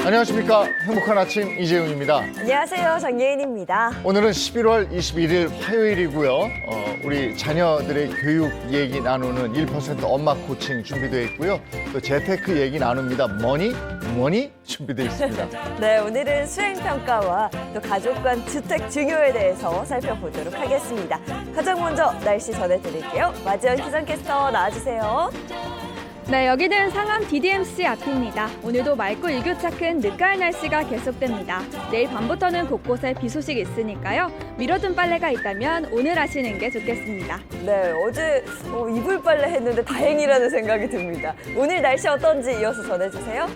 안녕하십니까. 행복한 아침 이재훈입니다. 안녕하세요. 정예인입니다. 오늘은 11월 21일 화요일이고요. 우리 자녀들의 교육 얘기 나누는 1% 엄마 코칭 준비되어 있고요. 또 재테크 얘기 나눕니다. 머니 준비되어 있습니다. 네, 오늘은 수행평가와 또 가족 간 주택 증여에 대해서 살펴보도록 하겠습니다. 가장 먼저 날씨 전해드릴게요. 마지원 기상캐스터 나와주세요. 네, 여기는 상암 DDMC 앞입니다. 오늘도 맑고 일교차 큰 늦가을 날씨가 계속됩니다. 내일 밤부터는 곳곳에 비 소식 있으니까요. 미뤄둔 빨래가 있다면 오늘 하시는 게 좋겠습니다. 네, 어제 이불 빨래 했는데 다행이라는 생각이 듭니다. 오늘 날씨 어떤지 이어서 전해주세요.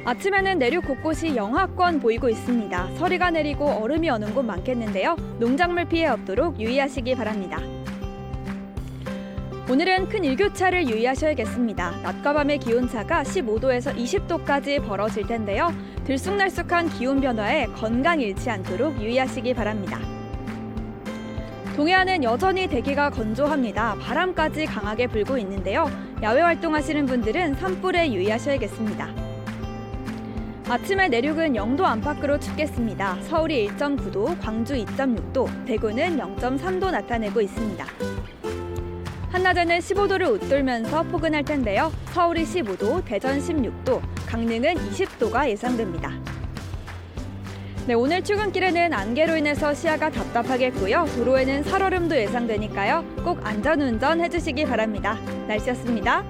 아침에는 내륙 곳곳이 영하권 보이고 있습니다. 서리가 내리고 얼음이 어는 곳 많겠는데요. 농작물 피해 없도록 유의하시기 바랍니다. 오늘은 큰 일교차를 유의하셔야겠습니다. 낮과 밤의 기온차가 15도에서 20도까지 벌어질 텐데요. 들쑥날쑥한 기온 변화에 건강 잃지 않도록 유의하시기 바랍니다. 동해안은 여전히 대기가 건조합니다. 바람까지 강하게 불고 있는데요. 야외 활동하시는 분들은 산불에 유의하셔야겠습니다. 아침에 내륙은 0도 안팎으로 춥겠습니다. 서울이 1.9도, 광주 2.6도, 대구는 0.3도 나타내고 있습니다. 한낮에는 15도를 웃돌면서 포근할 텐데요. 서울이 15도, 대전 16도, 강릉은 20도가 예상됩니다. 네, 오늘 출근길에는 안개로 인해서 시야가 답답하겠고요. 도로에는 살얼음도 예상되니까요. 꼭 안전운전 해주시기 바랍니다. 날씨였습니다.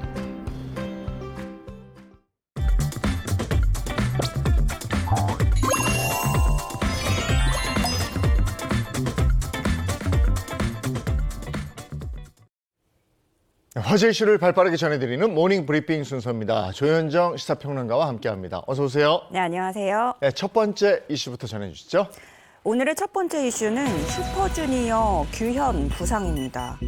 화제 이슈를 발빠르게 전해드리는 모닝 브리핑 순서입니다. 조현정 시사평론가와 함께합니다. 어서 오세요. 네, 안녕하세요. 네, 첫 번째 이슈부터 전해주시죠. 오늘의 첫 번째 이슈는 슈퍼주니어 규현 부상입니다.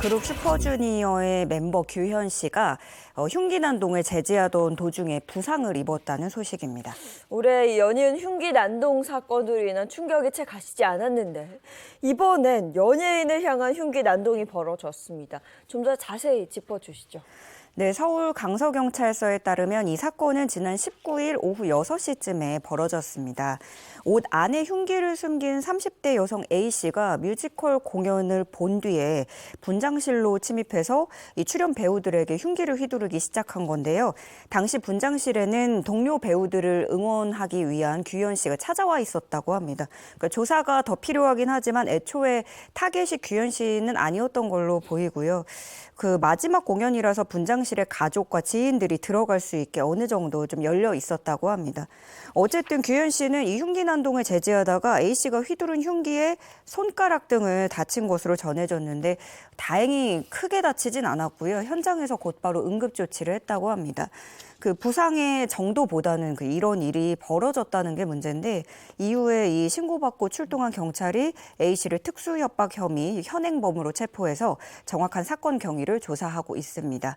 그룹 슈퍼주니어의 멤버 규현 씨가 흉기난동을 제지하던 도중에 부상을 입었다는 소식입니다. 올해 연이은 흉기 난동 사건으로 인한 충격이 채 가시지 않았는데 이번엔 연예인을 향한 흉기 난동이 벌어졌습니다. 좀 더 자세히 짚어주시죠. 네, 서울 강서경찰서에 따르면 이 사건은 지난 19일 오후 6시쯤에 벌어졌습니다. 옷 안에 흉기를 숨긴 30대 여성 A씨가 뮤지컬 공연을 본 뒤에 분장실로 침입해서 이 출연 배우들에게 흉기를 휘두르기 시작한 건데요. 당시 분장실에는 동료 배우들을 응원하기 위한 규현 씨가 찾아와 있었다고 합니다. 그러니까 조사가 더 필요하긴 하지만 애초에 타겟이 규현 씨는 아니었던 걸로 보이고요. 그 마지막 공연이라서 분장실에 가족과 지인들이 들어갈 수 있게 어느 정도 좀 열려 있었다고 합니다. 어쨌든 규현 씨는 이 흉기 난동을 제지하다가 A씨가 휘두른 흉기에 손가락 등을 다친 것으로 전해졌는데 다행히 크게 다치진 않았고요. 현장에서 곧바로 응급조치를 했다고 합니다. 그 부상의 정도보다는 이런 일이 벌어졌다는 게 문제인데 이후에 이 신고받고 출동한 경찰이 A씨를 특수협박 혐의 현행범으로 체포해서 정확한 사건 경위를 조사하고 있습니다.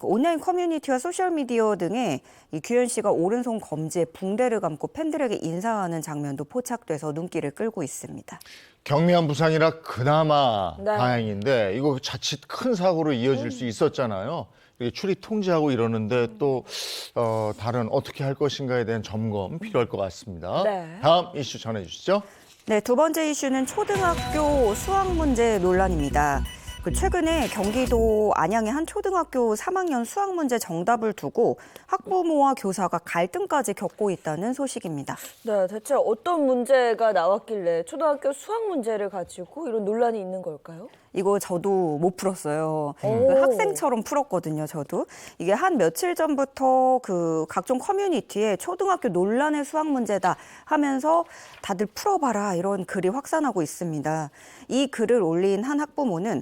온라인 커뮤니티와 소셜미디어 등에 이 규현 씨가 오른손 검지에 붕대를 감고 팬들에게 인사하는 장면도 포착돼서 눈길을 끌고 있습니다. 경미한 부상이라 그나마 네. 다행인데 이거 자칫 큰 사고로 이어질 수 있었잖아요. 출입 통제하고 이러는데 또 다른 어떻게 할 것인가에 대한 점검 필요할 것 같습니다. 네. 다음 이슈 전해주시죠. 네, 두 번째 이슈는 초등학교 수학 문제 논란입니다. 최근에 경기도 안양의 한 초등학교 3학년 수학 문제 정답을 두고 학부모와 교사가 갈등까지 겪고 있다는 소식입니다. 네, 대체 어떤 문제가 나왔길래 초등학교 수학 문제를 가지고 이런 논란이 있는 걸까요? 이거 저도 못 풀었어요. 오. 그 학생처럼 풀었거든요, 저도. 이게 한 며칠 전부터 그 각종 커뮤니티에 초등학교 논란의 수학 문제다 하면서 다들 풀어봐라 이런 글이 확산하고 있습니다. 이 글을 올린 한 학부모는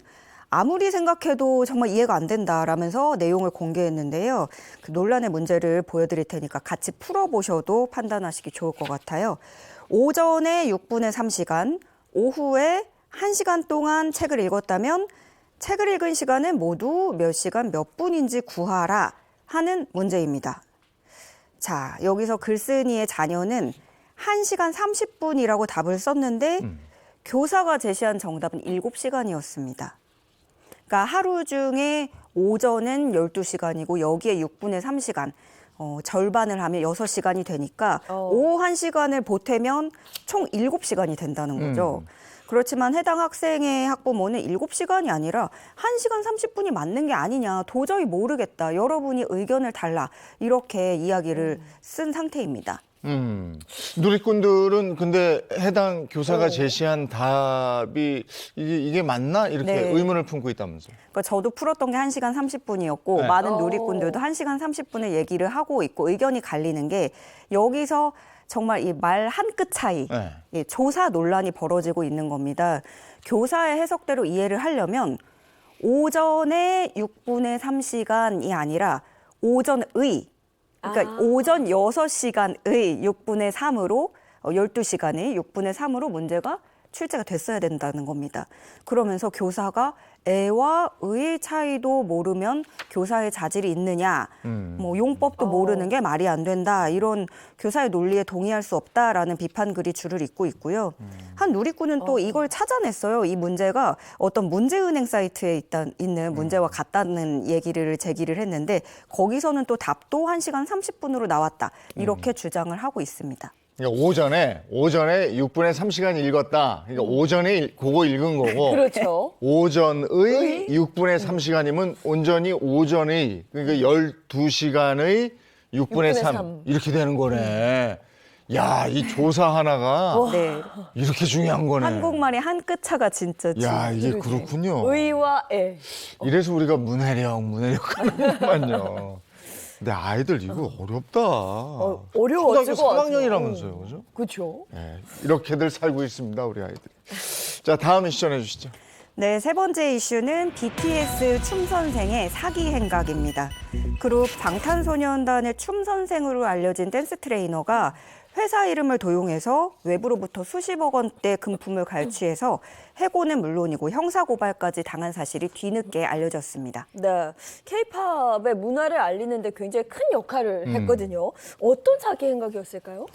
아무리 생각해도 정말 이해가 안 된다라면서 내용을 공개했는데요. 그 논란의 문제를 보여드릴 테니까 같이 풀어보셔도 판단하시기 좋을 것 같아요. 오전에 6분의 3시간, 오후에 1시간 동안 책을 읽었다면 책을 읽은 시간은 모두 몇 시간 몇 분인지 구하라 하는 문제입니다. 자, 여기서 글쓴이의 자녀는 1시간 30분이라고 답을 썼는데 교사가 제시한 정답은 7시간이었습니다. 그러니까 하루 중에 오전은 12시간이고 여기에 6분의 3시간, 절반을 하면 6시간이 되니까 오후 1시간을 보태면 총 7시간이 된다는 거죠. 그렇지만 해당 학생의 학부모는 7시간이 아니라 1시간 30분이 맞는 게 아니냐, 도저히 모르겠다, 여러분이 의견을 달라, 이렇게 이야기를 쓴 상태입니다. 누리꾼들은 근데 해당 교사가 제시한 답이 이게 맞나? 이렇게 네. 의문을 품고 있다면서요. 그러니까 저도 풀었던 게 1시간 30분이었고 네. 많은 누리꾼들도 1시간 30분을 얘기를 하고 있고 의견이 갈리는 게 여기서 정말 이 말 한 끗 차이, 네. 이 조사 논란이 벌어지고 있는 겁니다. 교사의 해석대로 이해를 하려면 오전에 6분의 3시간이 아니라 오전의, 그러니까 오전 6시간의 6분의 3으로 12시간의 6분의 3으로 문제가 출제가 됐어야 된다는 겁니다. 그러면서 교사가 애와 의의 차이도 모르면 교사의 자질이 있느냐, 뭐 용법도 모르는 게 말이 안 된다, 이런 교사의 논리에 동의할 수 없다라는 비판 글이 줄을 잇고 있고요. 한 누리꾼은 또 이걸 찾아냈어요. 이 문제가 어떤 문제은행 사이트에 있는 문제와 같다는 얘기를 제기를 했는데 거기서는 또 답도 1시간 30분으로 나왔다, 이렇게 주장을 하고 있습니다. 그러니까 오전에 6분의 3시간 읽었다. 그러니까 오전에 그거 읽은 거고. 그렇죠. 오전의 6분의 3시간이면 온전히 오전의, 그러니까 12시간의 6분의 3 3. 이렇게 되는 거네. 야, 이 조사 하나가 네, 이렇게 중요한 거네. 한국말의 한 끗 차가 진짜 야, 이게 그렇군요. 의와 애. 이래서 우리가 문해력 하는구만요. 근데 아이들 이거 어렵다. 어려워. 초등학교 3학년이라면서요, 그죠? 그렇죠. 네, 이렇게들 살고 있습니다, 우리 아이들이. 자, 다음 이슈 전해주시죠. 네, 세 번째 이슈는 BTS 춤 선생의 사기 행각입니다. 그룹 방탄소년단의 춤 선생으로 알려진 댄스 트레이너가 회사 이름을 도용해서 외부로부터 수십억 원대 금품을 갈취해서 해고는 물론이고 형사고발까지 당한 사실이 뒤늦게 알려졌습니다. 네, K-팝의 문화를 알리는데 굉장히 큰 역할을 했거든요. 어떤 사기 행각이었을까요?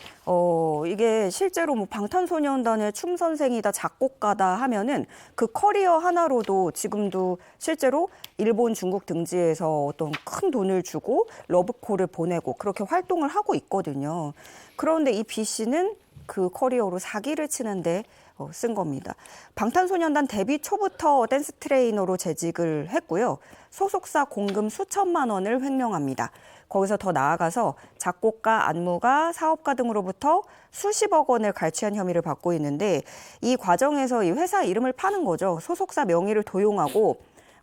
이게 실제로 뭐 방탄소년단의 춤 선생이다, 작곡가다 하면은 그 커리어 하나로도 지금도 실제로 일본, 중국 등지에서 어떤 큰 돈을 주고 러브콜을 보내고 그렇게 활동을 하고 있거든요. 그런데 이 B 씨는 그 커리어로 사기를 치는데 쓴 겁니다. 방탄소년단 데뷔 초부터 댄스 트레이너로 재직을 했고요. 소속사 공금 수천만 원을 횡령합니다. 거기서 더 나아가서 작곡가, 안무가, 사업가 등으로부터 수십억 원을 갈취한 혐의를 받고 있는데 이 과정에서 이 회사 이름을 파는 거죠. 소속사 명의를 도용하고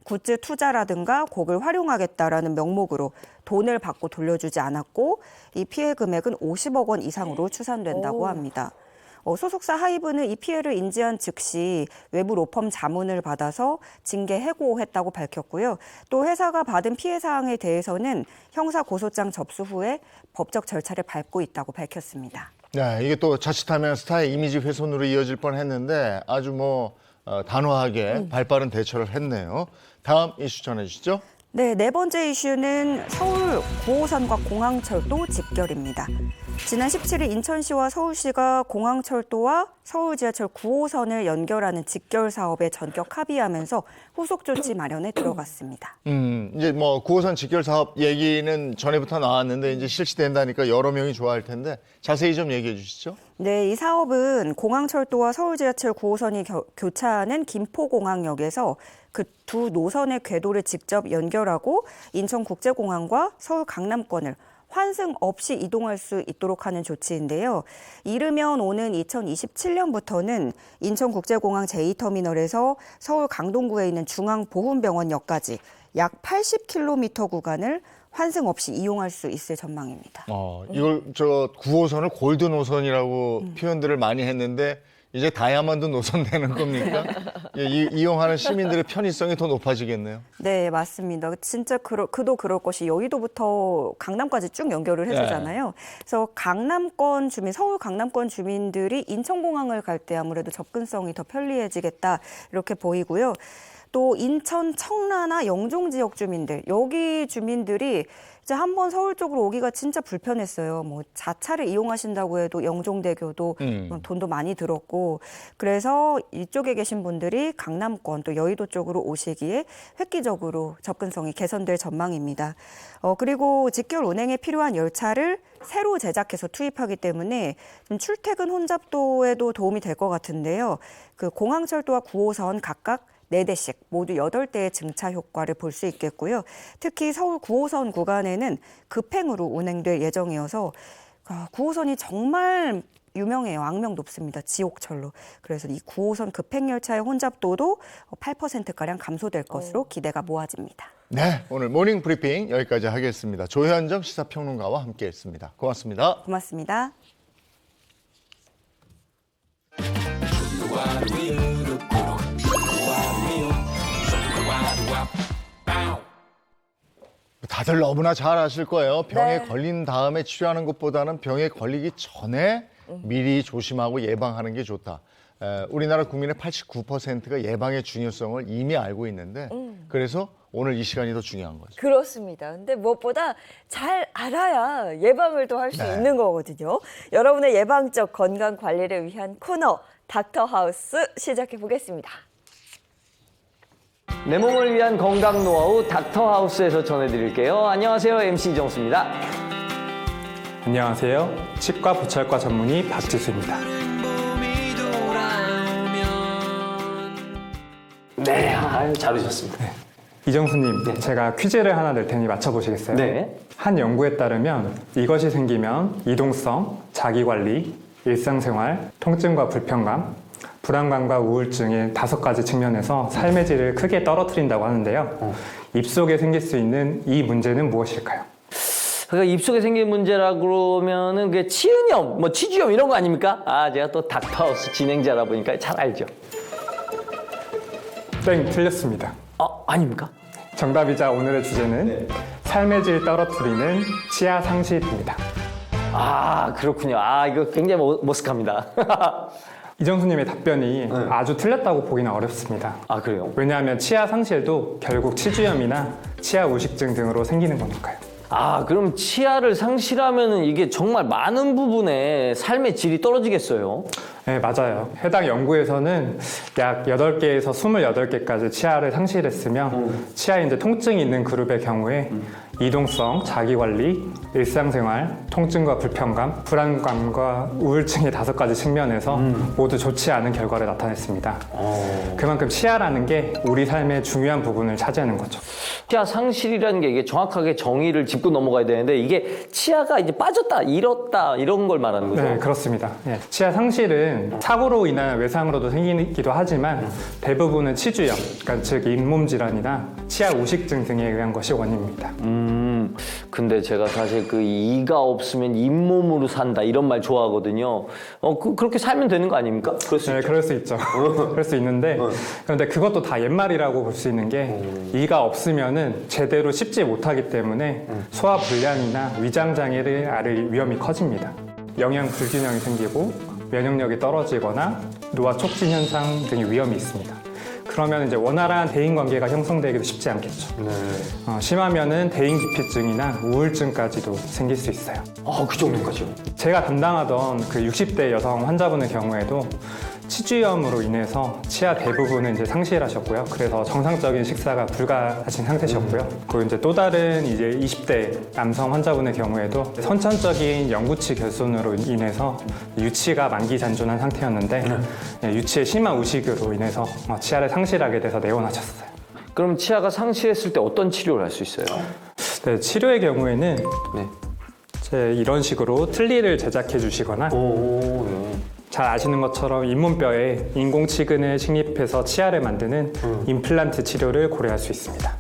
굿즈 투자라든가 곡을 활용하겠다라는 명목으로 돈을 받고 돌려주지 않았고 이 피해 금액은 50억 원 이상으로 추산된다고 합니다. 소속사 하이브는 이 피해를 인지한 즉시 외부 로펌 자문을 받아서 징계 해고했다고 밝혔고요. 또 회사가 받은 피해 사항에 대해서는 형사 고소장 접수 후에 법적 절차를 밟고 있다고 밝혔습니다. 네, 이게 또 자칫하면 스타의 이미지 훼손으로 이어질 뻔했는데 아주 단호하게 발빠른 대처를 했네요. 다음 이슈 전해주시죠. 네, 네 번째 이슈는 서울 9호선과 공항철도 직결입니다. 지난 17일 인천시와 서울시가 공항철도와 서울지하철 9호선을 연결하는 직결 사업에 전격 합의하면서 후속 조치 마련에 들어갔습니다. 이제 9호선 직결 사업 얘기는 전에부터 나왔는데 이제 실시된다니까 여러 명이 좋아할 텐데 자세히 좀 얘기해 주시죠. 네, 이 사업은 공항철도와 서울지하철 9호선이 교차하는 김포공항역에서 그 두 노선의 궤도를 직접 연결하고 인천국제공항과 서울 강남권을 환승 없이 이동할 수 있도록 하는 조치인데요. 이르면 오는 2027년부터는 인천국제공항 제2터미널에서 서울 강동구에 있는 중앙보훈병원역까지 약 80km 구간을 환승 없이 이용할 수 있을 전망입니다. 이걸 9호선을 골드 노선이라고 표현들을 많이 했는데 이제 다이아몬드 노선 되는 겁니까? 예, 이용하는 시민들의 편의성이 더 높아지겠네요. 네, 맞습니다. 진짜 그도 그럴 것이 여의도부터 강남까지 쭉 연결을 해주잖아요. 그래서 강남권 주민, 서울 강남권 주민들이 인천공항을 갈 때 아무래도 접근성이 더 편리해지겠다 이렇게 보이고요. 또 인천 청라나 영종 지역 주민들, 여기 주민들이 이제 한번 서울 쪽으로 오기가 진짜 불편했어요. 뭐 자차를 이용하신다고 해도 영종대교도 돈도 많이 들었고, 그래서 이쪽에 계신 분들이 강남권 또 여의도 쪽으로 오시기에 획기적으로 접근성이 개선될 전망입니다. 그리고 직결 운행에 필요한 열차를 새로 제작해서 투입하기 때문에 출퇴근 혼잡도에도 도움이 될 것 같은데요. 그 공항철도와 9호선 각각 4대씩 모두 8대의 증차 효과를 볼 수 있겠고요. 특히 서울 9호선 구간에는 급행으로 운행될 예정이어서 9호선이 정말 유명해요. 악명 높습니다. 지옥철로. 그래서 이 9호선 급행열차의 혼잡도도 8%가량 감소될 것으로 기대가 모아집니다. 네, 오늘 모닝 브리핑 여기까지 하겠습니다. 조현정 시사평론가와 함께했습니다. 고맙습니다. 고맙습니다. 다들 너무나 잘 아실 거예요. 병에 네. 걸린 다음에 치료하는 것보다는 병에 걸리기 전에 미리 조심하고 예방하는 게 좋다. 우리나라 국민의 89%가 예방의 중요성을 이미 알고 있는데 그래서 오늘 이 시간이 더 중요한 거죠. 그렇습니다. 근데 무엇보다 잘 알아야 예방을 또 할 수 네. 있는 거거든요. 여러분의 예방적 건강 관리를 위한 코너 닥터 하우스 시작해 보겠습니다. 내 몸을 위한 건강 노하우 닥터하우스에서 전해드릴게요. 안녕하세요. MC 이정수입니다. 안녕하세요. 치과 부철과 전문의 박지수입니다. 네, 아유, 잘 오셨습니다. 이정수님, 제가 퀴즈를 하나 낼 테니 맞춰보시겠어요? 네. 한 연구에 따르면 이것이 생기면 이동성, 자기관리, 일상생활, 통증과 불편감, 불안감과 우울증의 5가지 측면에서 삶의 질을 크게 떨어뜨린다고 하는데요. 입속에 생길 수 있는 이 문제는 무엇일까요? 그러니까 입속에 생긴 문제라 그러면은 그 치은염, 뭐 치주염 이런 거 아닙니까? 제가 또 닥터하우스 진행자라 보니까 잘 알죠. 땡, 틀렸습니다. 아닙니까? 정답이자 오늘의 주제는 삶의 질 떨어뜨리는 치아 상실입니다. 그렇군요. 이거 굉장히 머쓱합니다. 이정수님의 답변이 아주 틀렸다고 보기는 어렵습니다. 그래요? 왜냐하면 치아 상실도 결국 치주염이나 치아 우식증 등으로 생기는 거니까요. 그럼 치아를 상실하면은 이게 정말 많은 부분에 삶의 질이 떨어지겠어요? 네, 맞아요. 해당 연구에서는 약 8개에서 28개까지 치아를 상실했으며 치아에 이제 통증이 있는 그룹의 경우에 이동성, 자기관리, 일상생활, 통증과 불편감, 불안감과 우울증의 5가지 측면에서 모두 좋지 않은 결과를 나타냈습니다. 그만큼 치아라는 게 우리 삶의 중요한 부분을 차지하는 거죠. 치아 상실이라는 게 이게 정확하게 정의를 짚고 넘어가야 되는데 이게 치아가 이제 빠졌다, 잃었다 이런 걸 말하는 거죠? 네, 그렇습니다. 치아 상실은 사고로 인한 외상으로도 생기기도 하지만 대부분은 치주염, 그러니까 즉 잇몸 질환이나 치아 우식증 등에 의한 것이 원인입니다. 근데 제가 사실 그 이가 없으면 잇몸으로 산다 이런 말 좋아하거든요. 그렇게 살면 되는 거 아닙니까? 그럴 수 네, 있죠. 그럴 수 있죠. 그럴 수 있는데 그런데 그것도 다 옛말이라고 볼 수 있는 게 이가 없으면은 제대로 씹지 못하기 때문에 소화 불량이나 위장 장애를 앓을 위험이 커집니다. 영양 불균형이 생기고 면역력이 떨어지거나 노화 촉진 현상 등의 위험이 있습니다. 그러면 이제 원활한 대인 관계가 형성되기도 쉽지 않겠죠. 심하면은 대인 기피증이나 우울증까지도 생길 수 있어요. 그 정도까지요? 제가 담당하던 그 60대 여성 환자분의 경우에도 치주염으로 인해서 치아 대부분은 이제 상실하셨고요. 그래서 정상적인 식사가 불가하신 상태셨고요. 그리고 이제 또 다른 이제 20대 남성 환자분의 경우에도 선천적인 영구치 결손으로 인해서 유치가 만기잔존한 상태였는데 유치의 심한 우식으로 인해서 치아를 상실하게 돼서 내원하셨어요. 그럼 치아가 상실했을 때 어떤 치료를 할 수 있어요? 네, 치료의 경우에는 네. 이런 식으로 틀니를 제작해 주시거나 잘 아시는 것처럼 잇몸뼈에 인공치근을 식립해서 치아를 만드는 임플란트 치료를 고려할 수 있습니다.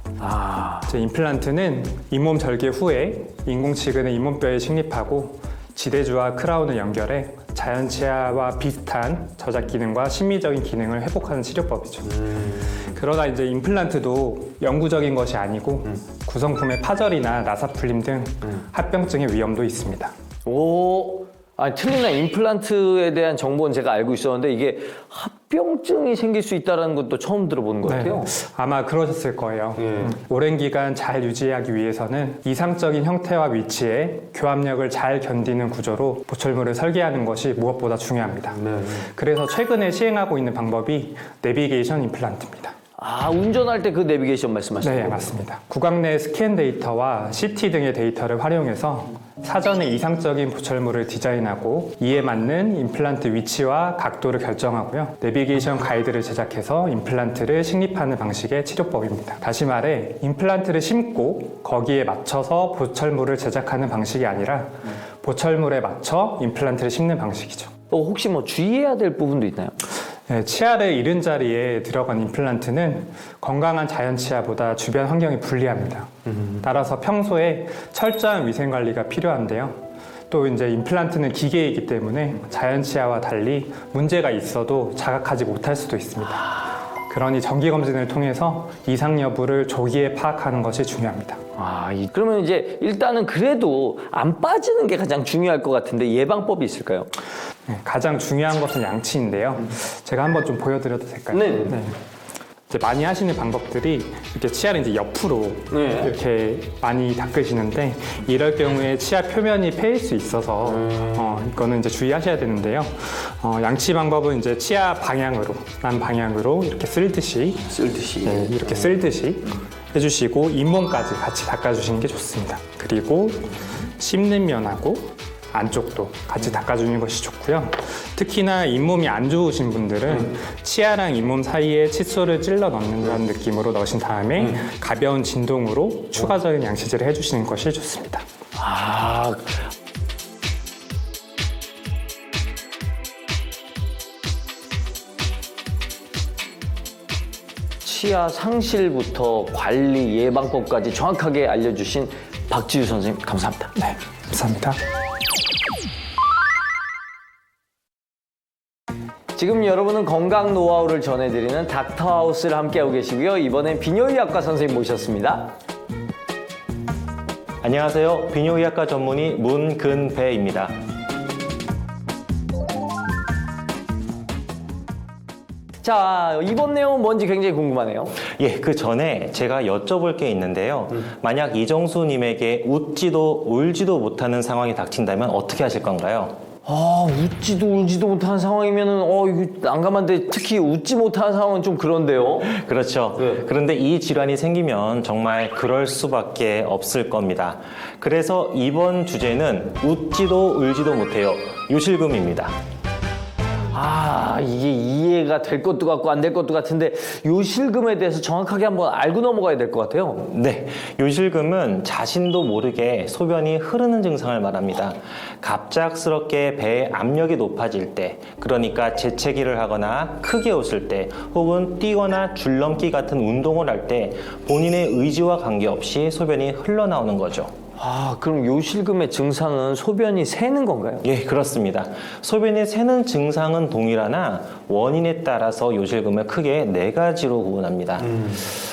임플란트는 잇몸 절개 후에 인공치근을 잇몸뼈에 식립하고 지대주와 크라운을 연결해 자연 치아와 비슷한 저작 기능과 심미적인 기능을 회복하는 치료법이죠. 그러나 이제 임플란트도 영구적인 것이 아니고 구성품의 파절이나 나사풀림 등 합병증의 위험도 있습니다. 틀니나 임플란트에 대한 정보는 제가 알고 있었는데 이게 합병증이 생길 수 있다는 것도 처음 들어보는 것 같아요. 아마 그러셨을 거예요. 오랜 기간 잘 유지하기 위해서는 이상적인 형태와 위치에 교합력을 잘 견디는 구조로 보철물을 설계하는 것이 무엇보다 중요합니다. 그래서 최근에 시행하고 있는 방법이 내비게이션 임플란트입니다. 아, 운전할 때 그 내비게이션 말씀하시는 네, 거예요? 맞습니다. 구강 내 스캔 데이터와 CT 등의 데이터를 활용해서 사전에 이상적인 보철물을 디자인하고 이에 맞는 임플란트 위치와 각도를 결정하고요. 내비게이션 가이드를 제작해서 임플란트를 식립하는 방식의 치료법입니다. 다시 말해 임플란트를 심고 거기에 맞춰서 보철물을 제작하는 방식이 아니라 보철물에 맞춰 임플란트를 심는 방식이죠. 혹시 뭐 주의해야 될 부분도 있나요? 네, 치아를 잃은 자리에 들어간 임플란트는 건강한 자연 치아보다 주변 환경이 불리합니다. 따라서 평소에 철저한 위생 관리가 필요한데요. 또 이제 임플란트는 기계이기 때문에 자연 치아와 달리 문제가 있어도 자각하지 못할 수도 있습니다. 그러니 정기 검진을 통해서 이상 여부를 조기에 파악하는 것이 중요합니다. 그러면 이제 일단은 그래도 안 빠지는 게 가장 중요할 것 같은데 예방법이 있을까요? 네, 가장 중요한 것은 양치인데요. 제가 한번 좀 보여드려도 될까요? 네. 이제 많이 하시는 방법들이 이렇게 치아를 이제 옆으로 이렇게 많이 닦으시는데 이럴 경우에 치아 표면이 패일 수 있어서 이거는 이제 주의하셔야 되는데요. 양치 방법은 이제 치아 방향으로 난 방향으로 이렇게 쓸듯이 네, 이렇게 쓸듯이 해주시고 잇몸까지 같이 닦아주시는 게 좋습니다. 그리고 씹는 면하고 안쪽도 같이 닦아주는 것이 좋고요. 특히나 잇몸이 안 좋으신 분들은 치아랑 잇몸 사이에 칫솔을 찔러 넣는다는 느낌으로 넣으신 다음에 가벼운 진동으로 추가적인 양치질을 해주시는 것이 좋습니다. 치아 상실부터 관리 예방법까지 정확하게 알려주신 박지우 선생님 감사합니다. 네, 감사합니다. 지금 여러분은 건강 노하우를 전해드리는 닥터하우스를 함께하고 계시고요. 이번엔 비뇨의학과 선생님 모셨습니다. 안녕하세요. 비뇨의학과 전문의 문근배입니다. 자, 이번 내용은 뭔지 굉장히 궁금하네요. 예, 그 전에 제가 여쭤볼 게 있는데요. 만약 이정수님에게 웃지도 울지도 못하는 상황이 닥친다면 어떻게 하실 건가요? 웃지도 울지도 못하는 상황이면은 이거 난감한데 특히 웃지 못하는 상황은 좀 그런데요. 그렇죠. 그런데 이 질환이 생기면 정말 그럴 수밖에 없을 겁니다. 그래서 이번 주제는 웃지도 울지도 못해요. 요실금입니다. 이게 이해가 될 것도 같고 안 될 것도 같은데 요실금에 대해서 정확하게 한번 알고 넘어가야 될 것 같아요. 네, 요실금은 자신도 모르게 소변이 흐르는 증상을 말합니다. 갑작스럽게 배에 압력이 높아질 때, 그러니까 재채기를 하거나 크게 웃을 때, 혹은 뛰거나 줄넘기 같은 운동을 할 때 본인의 의지와 관계없이 소변이 흘러나오는 거죠. 그럼 요실금의 증상은 소변이 새는 건가요? 예, 그렇습니다. 소변이 새는 증상은 동일하나 원인에 따라서 요실금을 크게 4가지로 구분합니다.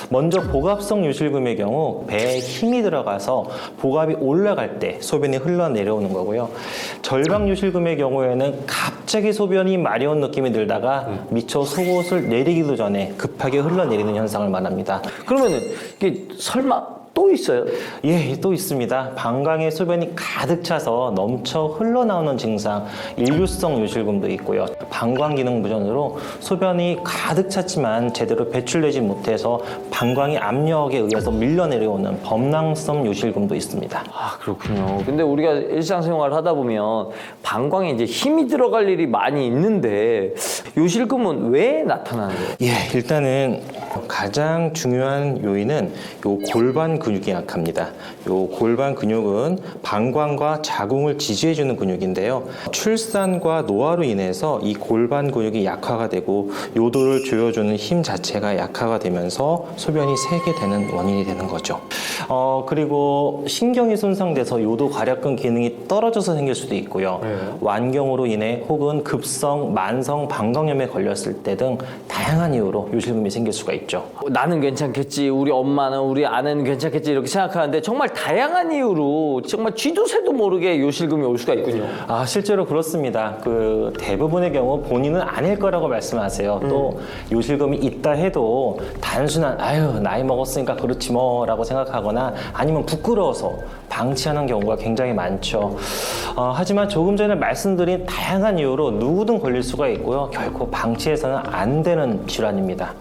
먼저 복압성 요실금의 경우 배에 힘이 들어가서 복압이 올라갈 때 소변이 흘러내려오는 거고요. 절박 요실금의 경우에는 갑자기 소변이 마려운 느낌이 들다가 미처 속옷을 내리기도 전에 급하게 흘러내리는 현상을 말합니다. 그러면은 이게 설마 또 있어요? 예, 또 있습니다. 방광에 소변이 가득 차서 넘쳐 흘러나오는 증상, 일류성 요실금도 있고요. 방광 기능 부전으로 소변이 가득 찼지만 제대로 배출되지 못해서 방광의 압력에 의해서 밀려내려오는 범낭성 요실금도 있습니다. 그렇군요. 근데 우리가 일상생활을 하다 보면 방광에 이제 힘이 들어갈 일이 많이 있는데 요실금은 왜 나타나는 거예요? 예, 일단은 가장 중요한 요인은 요 골반 근육이 약합니다. 요 골반 근육은 방광과 자궁을 지지해주는 근육인데요. 출산과 노화로 인해서 이 골반 근육이 약화가 되고 요도를 조여주는 힘 자체가 약화가 되면서 소변이 새게 되는 원인이 되는 거죠. 그리고 신경이 손상돼서 요도 괄약근 기능이 떨어져서 생길 수도 있고요. 완경으로 인해 혹은 급성, 만성 방광염에 걸렸을 때 등 다양한 이유로 요실금이 생길 수가 있죠. 나는 괜찮겠지, 우리 엄마는, 우리 아내는 괜찮겠지 이렇게 생각하는데 정말 다양한 이유로 정말 쥐도 새도 모르게 요실금이 올 수가 있군요. 실제로 그렇습니다. 그 대부분의 경우 본인은 아닐 거라고 말씀하세요. 또 요실금이 있다 해도 단순한 아유 나이 먹었으니까 그렇지 뭐라고 생각하거나 아니면 부끄러워서 방치하는 경우가 굉장히 많죠. 하지만 조금 전에 말씀드린 다양한 이유로 누구든 걸릴 수가 있고요. 결코 방치해서는 안 되는 질환입니다.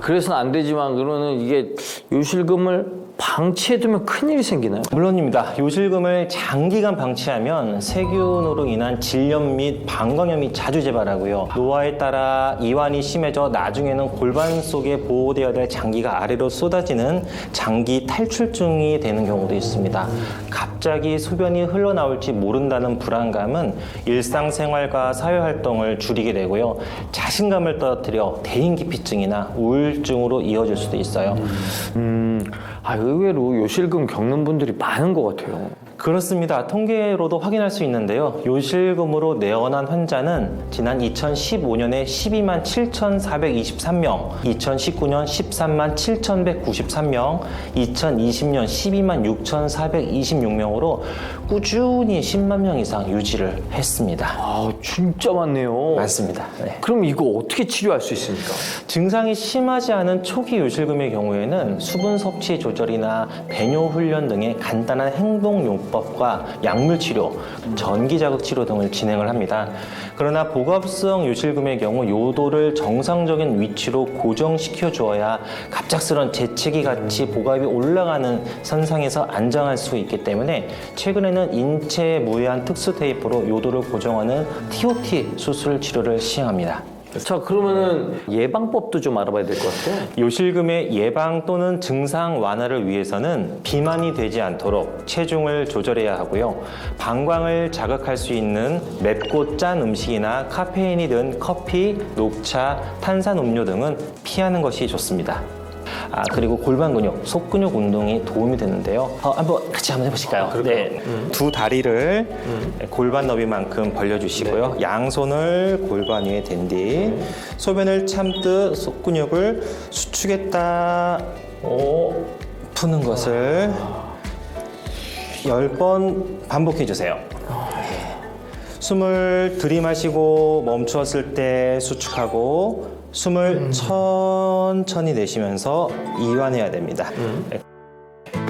그래서는 안 되지만 그러면 이게 요실금을 방치해두면 큰일이 생기나요? 물론입니다. 요실금을 장기간 방치하면 세균으로 인한 질염 및 방광염이 자주 재발하고요. 노화에 따라 이완이 심해져 나중에는 골반 속에 보호되어야 될 장기가 아래로 쏟아지는 장기 탈출증이 되는 경우도 있습니다. 갑자기 소변이 흘러나올지 모른다는 불안감은 일상생활과 사회활동을 줄이게 되고요. 자신감을 떨어뜨려 대인기피증이나 우울증으로 이어질 수도 있어요. 의외로 요실금 겪는 분들이 많은 것 같아요. 그렇습니다. 통계로도 확인할 수 있는데요. 요실금으로 내원한 환자는 지난 2015년에 12만 7,423명, 2019년 13만 7,193명, 2020년 12만 6,426명으로 꾸준히 10만 명 이상 유지를 했습니다. 진짜 많네요. 맞습니다. 네. 그럼 이거 어떻게 치료할 수 있습니까? 증상이 심하지 않은 초기 요실금의 경우에는 수분 섭취 조절이나 배뇨 훈련 등의 간단한 행동요법과 약물 치료, 전기 자극 치료 등을 진행을 합니다. 그러나 복압성 요실금의 경우 요도를 정상적인 위치로 고정시켜 주어야 갑작스런 재채기 같이 복압이 올라가는 선상에서 안정할 수 있기 때문에 최근에는 인체에 무해한 특수 테이프로 요도를 고정하는 TOT 수술 치료를 시행합니다. 자, 그러면은 예방법도 좀 알아봐야 될 것 같아요. 요실금의 예방 또는 증상 완화를 위해서는 비만이 되지 않도록 체중을 조절해야 하고요. 방광을 자극할 수 있는 맵고 짠 음식이나 카페인이 든 커피, 녹차, 탄산음료 등은 피하는 것이 좋습니다. 그리고 골반 근육, 속 근육 운동이 도움이 되는데요. 한번 같이 한번 해보실까요? 네. 두 다리를 골반 너비만큼 벌려주시고요. 양손을 골반 위에 댄 뒤 소변을 참듯 속 근육을 수축했다 푸는 것을 10번 반복해 주세요. 숨을 들이마시고 멈추었을 때 수축하고 숨을 천천히 내쉬면서 이완해야 됩니다.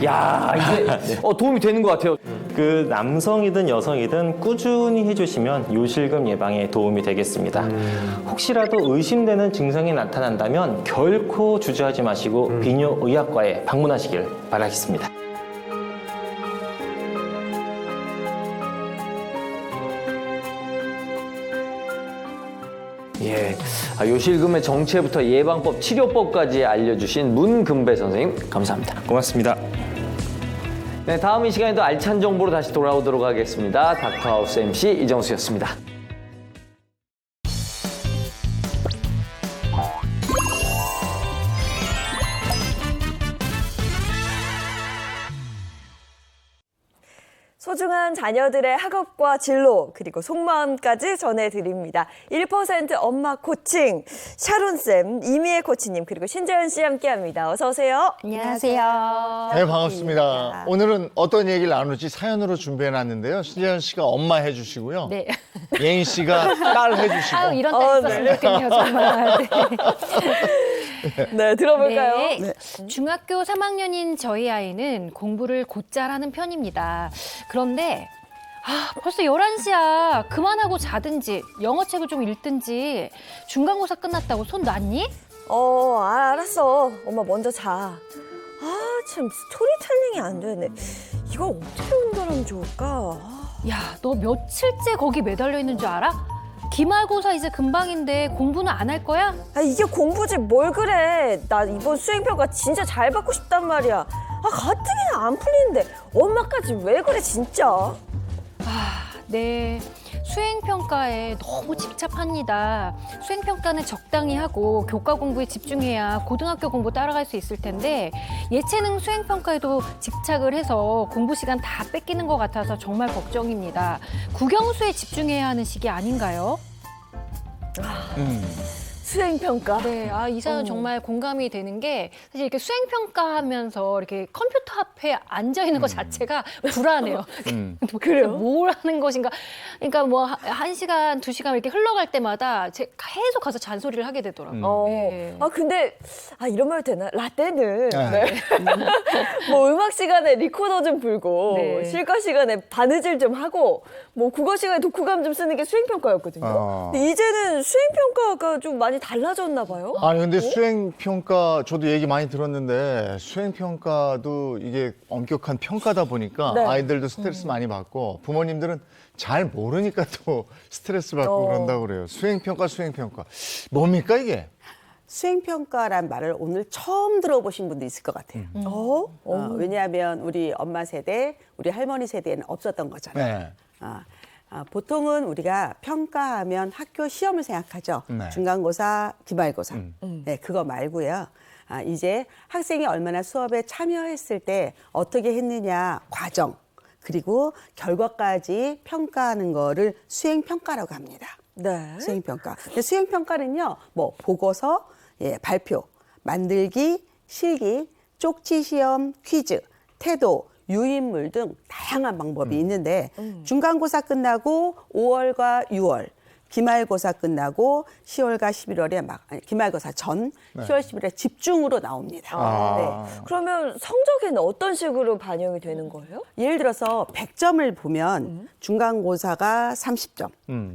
야, 이게 도움이 되는 것 같아요. 그 남성이든 여성이든 꾸준히 해주시면 요실금 예방에 도움이 되겠습니다. 혹시라도 의심되는 증상이 나타난다면 결코 주저하지 마시고 비뇨의학과에 방문하시길 바라겠습니다. 예, 요실금의 정체부터 예방법, 치료법까지 알려주신 문금배 선생님 감사합니다. 고맙습니다. 네, 다음 이 시간에도 알찬 정보로 다시 돌아오도록 하겠습니다. 닥터하우스 MC 이정수였습니다. 소중한 자녀들의 학업과 진로 그리고 속마음까지 전해드립니다. 1% 엄마 코칭 샤론쌤, 이미애 코치님 그리고 신재현 씨 함께합니다. 어서 오세요. 안녕하세요. 네, 반갑습니다. 오늘은 어떤 얘기를 나눌지 사연으로 준비해놨는데요. 신재현 씨가 엄마 해주시고요. 네. 예인 씨가 딸 해주시고. 아유, 이런 딸 있었으면 좋겠네요, 정말. 네, 들어볼까요? 네. 중학교 3학년인 저희 아이는 공부를 곧잘 하는 편입니다. 그런데 벌써 11시야. 그만하고 자든지 영어책을 좀 읽든지. 중간고사 끝났다고 손 놨니? 알았어. 엄마 먼저 자. 참 스토리텔링이 안 되네. 이거 어떻게 운전하면 좋을까? 야, 너 며칠째 거기 매달려 있는 줄 알아? 기말고사 이제 금방인데 공부는 안 할 거야? 이게 공부지 뭘 그래. 나 이번 수행평가 진짜 잘 받고 싶단 말이야. 가뜩이나 안 풀리는데 엄마까지 왜 그래 진짜. 네. 수행평가에 너무 집착합니다. 수행평가는 적당히 하고 교과 공부에 집중해야 고등학교 공부 따라갈 수 있을 텐데 예체능 수행평가에도 집착을 해서 공부 시간 다 뺏기는 것 같아서 정말 걱정입니다. 국영수에 집중해야 하는 시기 아닌가요? 수행평가. 네, 이 사연 정말 공감이 되는 게 사실 이렇게 수행평가하면서 이렇게 컴퓨터 앞에 앉아 있는 것 자체가 불안해요. 그래요? 뭘 하는 것인가? 그러니까 뭐 1시간, 2시간 이렇게 흘러갈 때마다 제가 계속 가서 잔소리를 하게 되더라고요. 네. 근데 이런 말 되나? 라떼는 네. 뭐 음악 시간에 리코더 좀 불고 네. 실과 시간에 바느질 좀 하고 뭐 국어 시간에 독후감 좀 쓰는 게 수행평가였거든요. 근데 이제는 수행평가가 좀 많이 달라졌나 봐요. 아니 근데 수행평가 저도 얘기 많이 들었는데 수행평가도 이게 엄격한 평가다 보니까 네. 아이들도 스트레스 많이 받고 부모님들은 잘 모르니까 또 스트레스 받고 그런다고 그래요. 수행평가 뭡니까 이게? 수행평가란 말을 오늘 처음 들어보신 분도 있을 것 같아요. 왜냐하면 우리 엄마 세대, 우리 할머니 세대에는 없었던 거잖아요. 네. 보통은 우리가 평가하면 학교 시험을 생각하죠. 네. 중간고사, 기말고사. 네, 그거 말고요. 이제 학생이 얼마나 수업에 참여했을 때 어떻게 했느냐 과정 그리고 결과까지 평가하는 거를 수행평가라고 합니다. 네. 수행평가. 근데 수행평가는요, 뭐 보고서, 발표, 만들기, 실기, 쪽지 시험, 퀴즈, 태도, 유인물 등 다양한 방법이 있는데 중간고사 끝나고 5월과 6월, 기말고사 끝나고 10월과 11월에 기말고사 전 10월, 11월에 집중으로 나옵니다. 네. 그러면 성적에는 어떤 식으로 반영이 되는 거예요? 예를 들어서 100점을 보면 중간고사가 30점,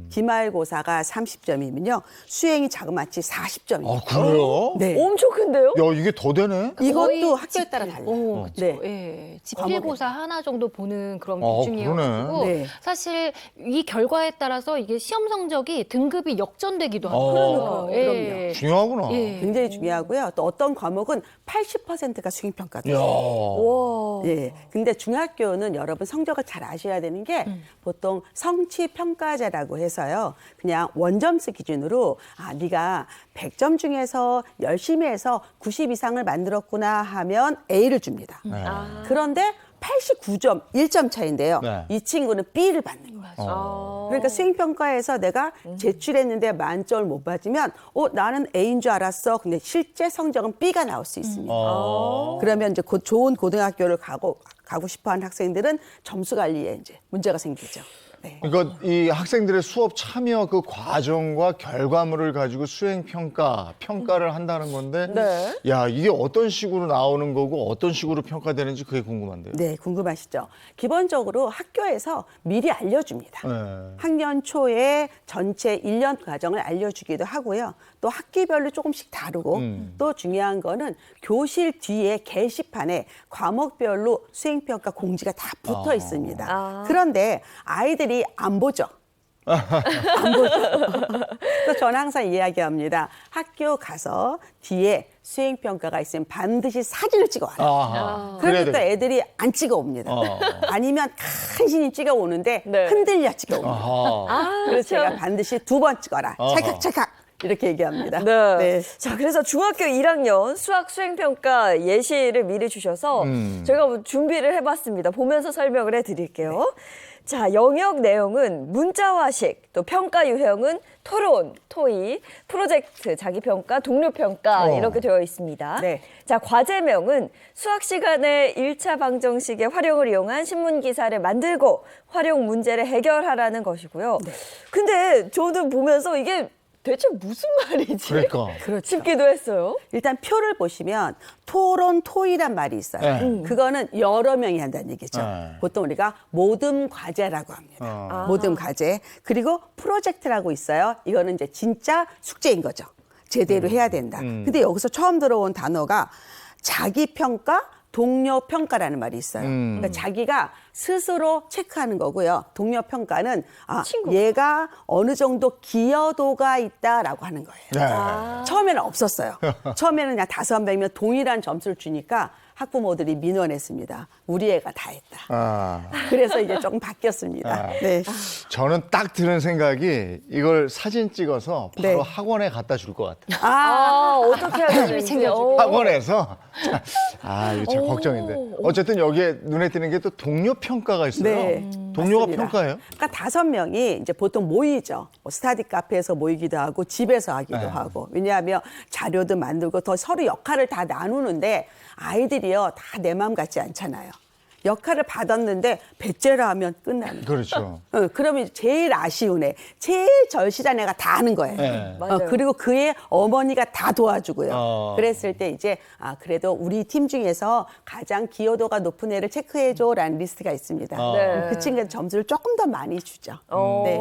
기말고사가 30점이면요. 수행이 자그마치 40점입니다. 그래요? 네. 엄청 큰데요? 야 이게 더 되네? 이것도 학교에 따라 달라요. 그렇죠. 네. 예. 집필고사 하나 정도 보는 그런 그러네. 기준이어가지고 네. 사실 이 결과에 따라서 이게 시험 성적이 등급이 역전되기도 하고. 그러니까요. 예. 중요하구나. 예. 굉장히 중요하고요. 또 어떤 과목은 80%가 수행평가돼요. 와. 예. 근데 중학교는 여러분 성적을 잘 아셔야 되는 게 보통 성취평가제라고 해서요. 그냥 원점수 기준으로 네가 100점 중에서 열심히 해서 90 이상을 만들었구나 하면 A를 줍니다. 그런데 89점, 1점 차인데요. 네. 이 친구는 B를 받는 거예요. 그러니까 수행평가에서 내가 제출했는데 만점을 못 받으면 나는 A인 줄 알았어. 근데 실제 성적은 B가 나올 수 있습니다. 그러면 이제 곧 좋은 고등학교를 가고 싶어하는 학생들은 점수 관리에 이제 문제가 생기죠. 네. 그러니까 이 학생들의 수업 참여 그 과정과 결과물을 가지고 평가를 한다는 건데, 네. 야 이게 어떤 식으로 나오는 거고 어떤 식으로 평가되는지 그게 궁금한데요. 네, 궁금하시죠? 기본적으로 학교에서 미리 알려줍니다. 네. 학년 초에 전체 1년 과정을 알려주기도 하고요. 또 학기별로 조금씩 다르고 또 중요한 거는 교실 뒤에 게시판에 과목별로 수행평가 공지가 다 붙어 있습니다. 그런데 아이들이 안 보죠. 안 보죠. 그래서 저는 항상 이야기합니다. 학교 가서 뒤에 수행평가가 있으면 반드시 사진을 찍어와요. 그러니까 애들이 안 찍어옵니다. 아니면 간신히 찍어오는데 네. 흔들려 찍어옵니다. 그래서 제가 반드시 2번 찍어라. 찰칵찰칵. 이렇게 얘기합니다. 네. 자, 그래서 중학교 1학년 수학 su행평가 예시를 미리 주셔서 저희가 준비를 해봤습니다. 보면서 설명을 해드릴게요. 자, 영역 내용은 문자화식, 또 평가 유형은 토론, 토의, 프로젝트, 자기평가, 동료평가 이렇게 되어 있습니다. 네. 자, 과제명은 수학 시간에 1차 방정식의 활용을 이용한 신문기사를 만들고 활용 문제를 해결하라는 것이고요. 근데 저도 보면서 이게 대체 무슨 말이지? 그러니까. 싶기도 했어요. 일단 표를 보시면 토론, 토의란 말이 있어요. 네. 그거는 여러 명이 한다는 얘기죠. 네. 보통 우리가 모듬 과제라고 합니다. 모듬 과제. 그리고 프로젝트라고 있어요. 이거는 이제 진짜 숙제인 거죠. 제대로 해야 된다. 근데 여기서 처음 들어온 단어가 자기평가, 동료평가라는 말이 있어요. 그러니까 자기가 스스로 체크하는 거고요. 동료평가는 얘가 어느 정도 기여도가 있다라고 하는 거예요. 네. 처음에는 없었어요. 처음에는 그냥 5명이면 동일한 점수를 주니까 학부모들이 민원했습니다. 우리 애가 다 했다. 아. 그래서 이제 조금 바뀌었습니다. 네. 저는 딱 드는 생각이 이걸 사진 찍어서 바로 네. 학원에 갖다 줄 것 같아요. 어떻게 해야 되는지. 챙겨주고. 학원에서 이거 제 걱정인데. 어쨌든 여기에 눈에 띄는 게 또 동료 평가가 있어요. 네, 동료가 맞습니다. 평가해요? 그러니까 5명이 이제 보통 모이죠. 뭐 스타디 카페에서 모이기도 하고 집에서 하기도 네. 하고. 왜냐하면 자료도 만들고 더 서로 역할을 다 나누는데 아이들이요 다 내 마음 같지 않잖아요. 역할을 받았는데 배째라 하면 끝나는 거예요. 그렇죠. 그러면 제일 아쉬운 애, 제일 절실한 애가 다 하는 거예요. 네. 맞아요. 그리고 그의 어머니가 다 도와주고요. 어. 그랬을 때 이제 그래도 우리 팀 중에서 가장 기여도가 높은 애를 체크해줘라는 리스트가 있습니다. 네. 그 친구는 점수를 조금 더 많이 주죠. 네.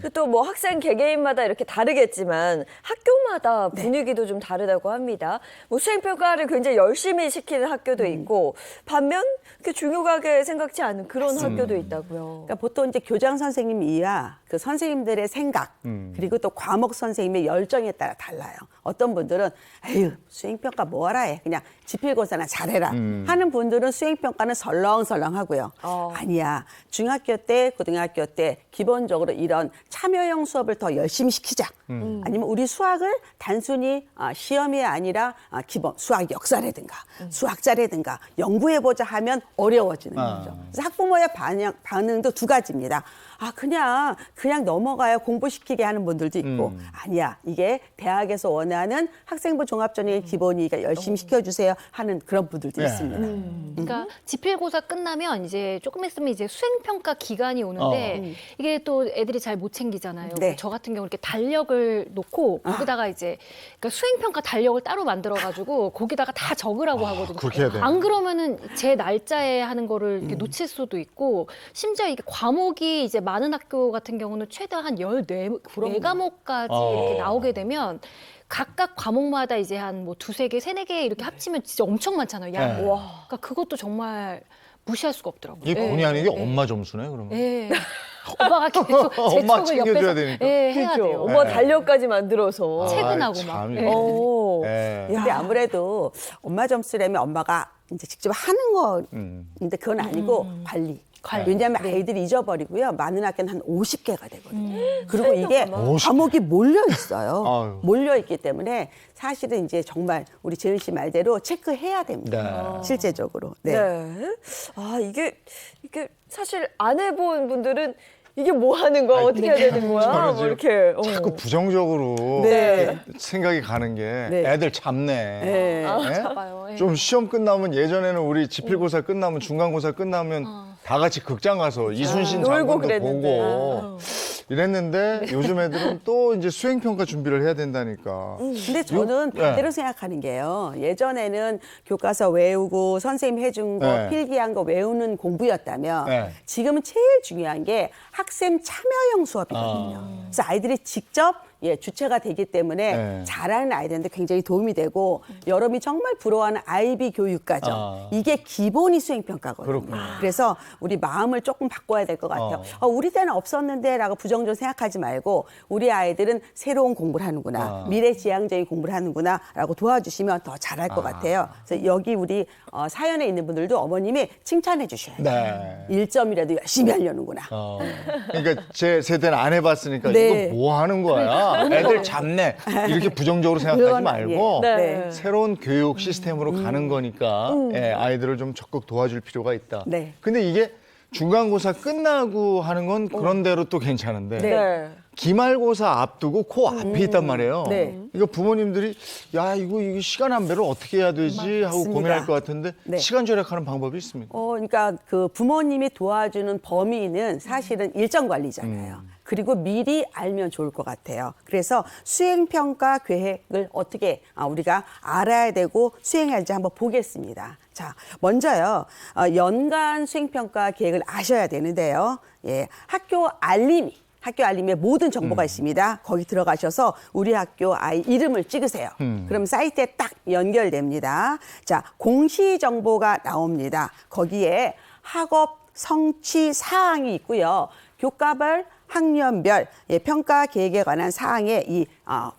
또 뭐 학생 개개인마다 이렇게 다르겠지만 학교마다 네. 분위기도 좀 다르다고 합니다. 뭐 수행평가를 굉장히 열심히 시키는 학교도 있고 반면 이렇게 중요하게 생각지 않은 그런 학교도 있다고요. 그러니까 보통 이제 교장 선생님 이하 그 선생님들의 생각 그리고 또 과목 선생님의 열정에 따라 달라요. 어떤 분들은 에휴 수행평가 뭐하라 해 그냥 지필고사나 잘해라 하는 분들은 수행평가는 설렁설렁하고요. 아니야 중학교 때 고등학교 때 기본적으로 이런 참여형 수업을 더 열심히 시키자. 아니면 우리 수학을 단순히 시험이 아니라 기본 수학 역사라든가 수학자라든가 연구해보자 하면 어려워지는 거죠. 그래서 학부모의 반응도 두 가지입니다. 그냥 넘어가야 공부시키게 하는 분들도 있고 아니야 이게 대학에서 원하는 학생부 종합전형의 기본이니까 열심히 시켜주세요 하는 그런 분들도 네. 있습니다. 그러니까 지필고사 끝나면 이제 조금 있으면 이제 수행평가 기간이 오는데 이게 또 애들이 잘 못 챙기잖아요. 네. 저 같은 경우 이렇게 달력을 놓고 거기다가 이제 그러니까 수행평가 달력을 따로 만들어가지고 거기다가 다 적으라고 하거든요. 그렇게 해야 돼요. 안 그러면은 제 날짜에 하는 거를 이렇게 놓칠 수도 있고 심지어 이게 과목이 이제 많은 학교 같은 경우는 최대 한 14과목까지 이렇게 나오게 되면 각각 과목마다 이제 한 뭐 두세 개, 세네 개 이렇게 합치면 진짜 엄청 많잖아요. 양. 네. 그러니까 그것도 정말 무시할 수가 없더라고요. 이게 본의 아니게 엄마 점수네 그러면. 예. 오빠가 계속 제 엄마 쪽을 챙겨줘야 옆에서 되니까. 해야 돼요. 엄마 달력까지 만들어서. 퇴근하고 막. 참. 예. 오. 예. 근데 아무래도 엄마 점수라면 엄마가 이제 직접 하는 건데 그건 아니고 관리. 왜냐하면 아이들이 잊어버리고요. 많은 학교는 한 50개가 되거든요. 그리고 이게 50개. 과목이 몰려 있어요. 아유. 몰려 있기 때문에 사실은 이제 정말 우리 재은 씨 말대로 체크해야 됩니다. 네. 실제적으로. 네. 이게 사실 안 해본 분들은 이게 뭐 하는 거야? 어떻게 해야 되는 거야? 저는 뭐 지금 이렇게. 자꾸 부정적으로 네. 생각이 가는 게 네. 애들 잡네. 네. 예? 잡아요. 예. 좀 시험 끝나면 예전에는 우리 지필고사 끝나면 중간고사 끝나면 다 같이 극장 가서 이순신 놀고 장군도 그랬는데. 보고 이랬는데 요즘 애들은 또 이제 수행평가 준비를 해야 된다니까. 근데 저는 네. 반대로 생각하는 게요. 예전에는 교과서 외우고 선생님 해준 거 네. 필기한 거 외우는 공부였다면 네. 지금은 제일 중요한 게 학생 참여형 수업이거든요. 그래서 아이들이 직접 주체가 되기 때문에 네. 잘하는 아이들한테 굉장히 도움이 되고 여러분이 정말 부러워하는 아이비 교육과정 이게 기본이 수행평가거든요. 그렇군요. 그래서 우리 마음을 조금 바꿔야 될 것 같아요. 우리 때는 없었는데 라고 부정적으로 생각하지 말고 우리 아이들은 새로운 공부를 하는구나. 미래지향적인 공부를 하는구나 라고 도와주시면 더 잘할 것 같아요. 그래서 여기 우리 사연에 있는 분들도 어머님이 칭찬해 주셔야 돼요. 네. 1점이라도 열심히 하려는구나. 그러니까 제 세대는 안 해봤으니까 네. 이거 뭐 하는 거야? 애들 잡네. 이렇게 부정적으로 생각하지 그건 말고 아니에요. 네. 새로운 교육 시스템으로 가는 거니까 아이들을 좀 적극 도와줄 필요가 있다. 네. 근데 이게 중간고사 끝나고 하는 건 그런 대로 또 괜찮은데 네. 기말고사 앞두고 그 앞에 있단 말이에요. 네. 그러니까 부모님들이 야 이거 시간 안배를 어떻게 해야 되지 하고 맞습니다. 고민할 것 같은데 네. 시간 절약하는 방법이 있습니까? 그러니까 그 부모님이 도와주는 범위는 사실은 일정 관리잖아요. 그리고 미리 알면 좋을 것 같아요. 그래서 수행평가 계획을 어떻게 우리가 알아야 되고 수행해야 할지 한번 보겠습니다. 자, 먼저요. 연간 수행평가 계획을 아셔야 되는데요. 학교 알림에 모든 정보가 있습니다. 거기 들어가셔서 우리 학교 아이 이름을 찍으세요. 그럼 사이트에 딱 연결됩니다. 자, 공시 정보가 나옵니다. 거기에 학업 성취 사항이 있고요. 교과별 학년별 평가 계획에 관한 사항의 이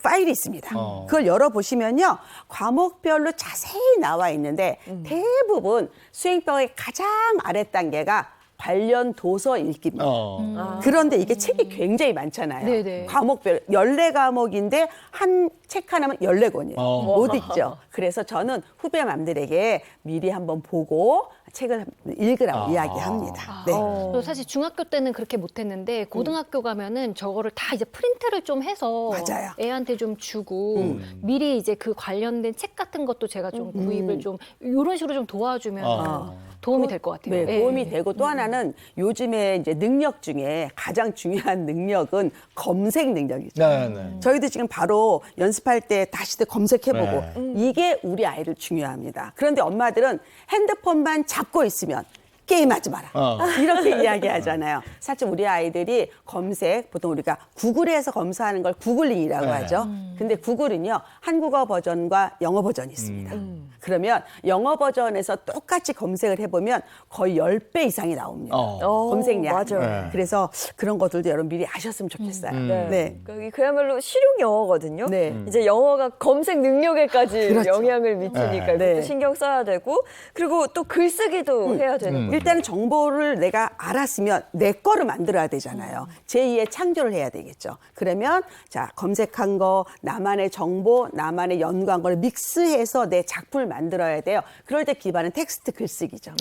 파일이 있습니다. 그걸 열어보시면요. 과목별로 자세히 나와 있는데 대부분 수행평가의 가장 아래 단계가 관련 도서 읽기입니다. 그런데 이게 책이 굉장히 많잖아요. 네네. 과목별 14과목인데 한 책 하나면 14권이에요. 못 읽죠. 그래서 저는 후배 맘들에게 미리 한번 보고 책을 읽으라고 이야기합니다. 네. 저 사실 중학교 때는 그렇게 못했는데 고등학교 가면은 저거를 다 이제 프린트를 좀 해서 맞아요. 애한테 좀 주고 미리 이제 그 관련된 책 같은 것도 제가 좀 구입을 좀 이런 식으로 좀 도와주면 도움이 될 것 같아요. 네, 예. 도움이 되고 또 하나는 요즘에 이제 능력 중에 가장 중요한 능력은 검색 능력이죠. 네, 네. 저희도 지금 바로 연습할 때 다시 검색해보고 이게 우리 아이를 중요합니다. 그런데 엄마들은 핸드폰만 잡고 있으면 게임하지 마라. 이렇게 이야기하잖아요. 사실 우리 아이들이 검색, 보통 우리가 구글에서 검사하는 걸 구글링이라고 하죠. 근데 구글은요, 한국어 버전과 영어 버전이 있습니다. 그러면 영어 버전에서 똑같이 검색을 해보면 거의 10배 이상이 나옵니다. 검색량. 맞아요. 그래서 그런 것들도 여러분 미리 아셨으면 좋겠어요. 네. 그러니까 그야말로 실용 영어거든요. 네. 이제 영어가 검색 능력에까지 그렇죠. 영향을 미치니까 네. 이것도 신경 써야 되고 그리고 또 글쓰기도 해야 되는 거죠. 일단은 정보를 내가 알았으면 내 거를 만들어야 되잖아요. 제2의 창조를 해야 되겠죠. 그러면 자 검색한 거, 나만의 정보, 나만의 연구한 거를 믹스해서 내 작품을 만들어야 돼요. 그럴 때 기반은 텍스트 글쓰기죠.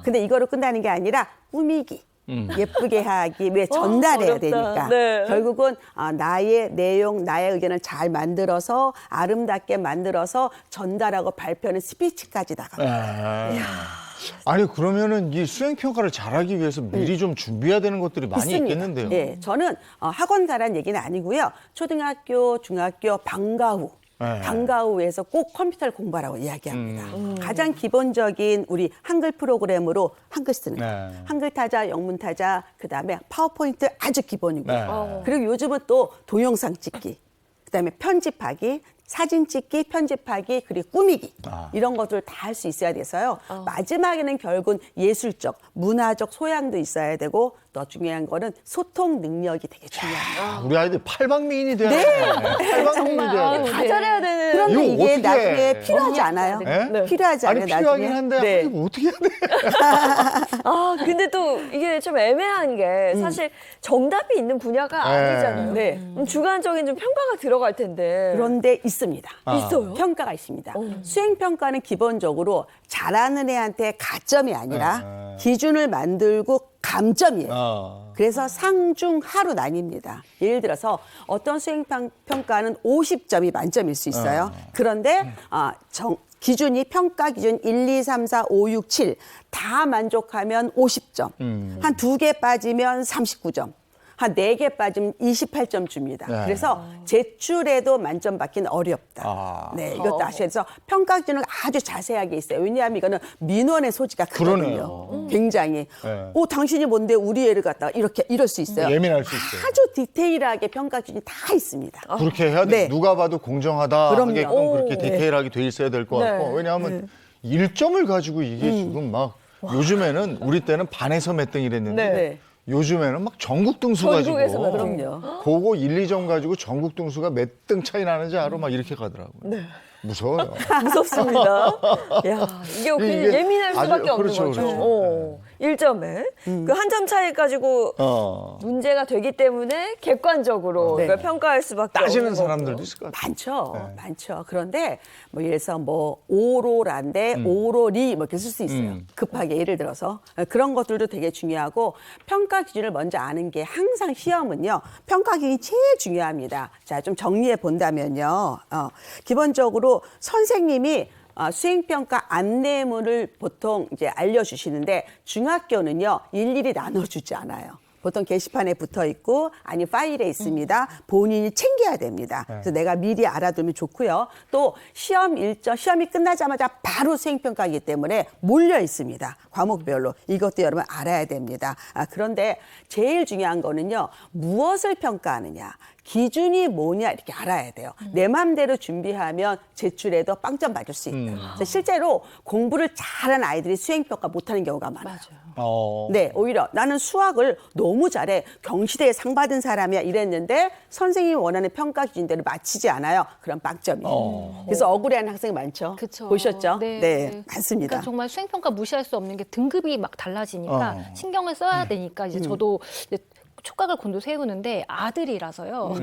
근데 이거로 끝나는 게 아니라 꾸미기. 예쁘게 하기, 왜 전달해야 어렵다. 되니까. 네. 결국은 나의 내용, 나의 의견을 잘 만들어서 아름답게 만들어서 전달하고 발표하는 스피치까지 나갑니다. 아니 그러면은 이 수행 평가를 잘하기 위해서 미리 좀 준비해야 되는 것들이 많이 있습니다. 있겠는데요. 네, 저는 학원 가라는 얘기는 아니고요. 초등학교, 중학교 방과 후. 방과 후에서 꼭 컴퓨터를 공부하라고 이야기합니다. 가장 기본적인 우리 한글 프로그램으로 한글 쓰는 거. 네. 한글 타자, 영문 타자, 그다음에 파워포인트 아주 기본이고요. 네. 그리고 요즘은 또 동영상 찍기, 그다음에 편집하기, 사진 찍기, 편집하기, 그리고 꾸미기 이런 것들을 다 할 수 있어야 돼서요. 마지막에는 결국은 예술적, 문화적 소양도 있어야 되고 더 중요한 거는 소통 능력이 되게 중요합니다. 우리 아이들 팔방미인이 돼야 돼. 팔방미인이 돼야 돼. 다 잘해야 되는. 그런데 이거 이게 어떻게 나중에 해? 필요하지 않아요? 네? 필요하지 아니 않아요, 필요하긴 나중에? 한데 네. 이거 어떻게 해야 돼? 근데 또 이게 좀 애매한 게 사실 정답이 있는 분야가 아니잖아요. 네. 주관적인 좀 평가가 들어갈 텐데. 그런데 있습니다. 있어요? 평가가 있습니다. 수행평가는 기본적으로 잘하는 애한테 가점이 아니라 기준을 만들고 감점이에요. 그래서 상중하로 나뉩니다. 예를 들어서 어떤 수행평가는 50점이 만점일 수 있어요. 그런데 기준이 평가 기준 1, 2, 3, 4, 5, 6, 7 다 만족하면 50점. 한 2개 빠지면 39점. 한 4개 빠지면 28점 줍니다. 네. 그래서 제출에도 만점 받기는 어렵다. 네, 이것도 아셔야 돼서 평가 기준은 아주 자세하게 있어요. 왜냐하면 이거는 민원의 소지가 크거든요. 굉장히. 네. 당신이 뭔데 우리 애를 갖다가 이럴 수 있어요. 예민할 수 있어요. 아주 디테일하게 평가 기준이 다 있습니다. 그렇게 해야 돼. 네. 누가 봐도 공정하다 그럼요. 하게끔 그렇게 디테일하게 돼 있어야 될 것 같고. 네. 왜냐하면 1점을 가지고 이게 지금 막 요즘에는 우리 때는 반에서 몇 등이랬는데 네. 요즘에는 막 전국 등수 가지고 전국에서 몇 등. 그럼요. 그거 1, 2점 가지고 전국 등수가 몇 등 차이 나는지 알아? 막 이렇게 가더라고요. 무서워요. 무섭습니다. 야, 이게 그냥 이게 예민할 아주- 수밖에 없는 그렇죠, 거죠. 그렇죠. 1점에 그 한 점 차이 가지고 문제가 되기 때문에 객관적으로 네. 그러니까 평가할 수밖에 따지는 없는 거고요. 사람들도 있을 것 같아요. 많죠. 많죠. 그런데 뭐 예를 들어서 뭐 오로라인데 오로리 뭐 이렇게 쓸 수 있어요. 급하게 예를 들어서 그런 것들도 되게 중요하고 평가 기준을 먼저 아는 게 항상 시험은요. 평가 기준이 제일 중요합니다. 자, 좀 정리해 본다면요. 기본적으로 선생님이 수행평가 안내문을 보통 이제 알려주시는데 중학교는요 일일이 나눠주지 않아요. 보통 게시판에 붙어 있고 아니 파일에 있습니다. 본인이 챙겨야 됩니다. 그래서 내가 미리 알아두면 좋고요. 또 시험 일정, 시험이 끝나자마자 바로 수행평가이기 때문에 몰려 있습니다. 과목별로. 이것도 여러분 알아야 됩니다. 그런데 제일 중요한 거는요. 무엇을 평가하느냐. 기준이 뭐냐 이렇게 알아야 돼요. 내 마음대로 준비하면 제출에도 빵점 받을 수 있다. 그래서 실제로 공부를 잘하는 아이들이 수행평가 못하는 경우가 많아요. 네, 오히려 나는 수학을 너무 잘해. 경시대에 상 받은 사람이야 이랬는데 선생님이 원하는 평가 기준대로 맞히지 않아요. 그럼 빵점이에요. 그래서 억울해하는 학생이 많죠. 그쵸. 보셨죠? 네. 네, 많습니다. 그러니까 정말 수행평가 무시할 수 없는 게 등급이 막 달라지니까 신경을 써야 되니까 이제 저도 이제 촉각을 곤두세우는데 아들이라서요.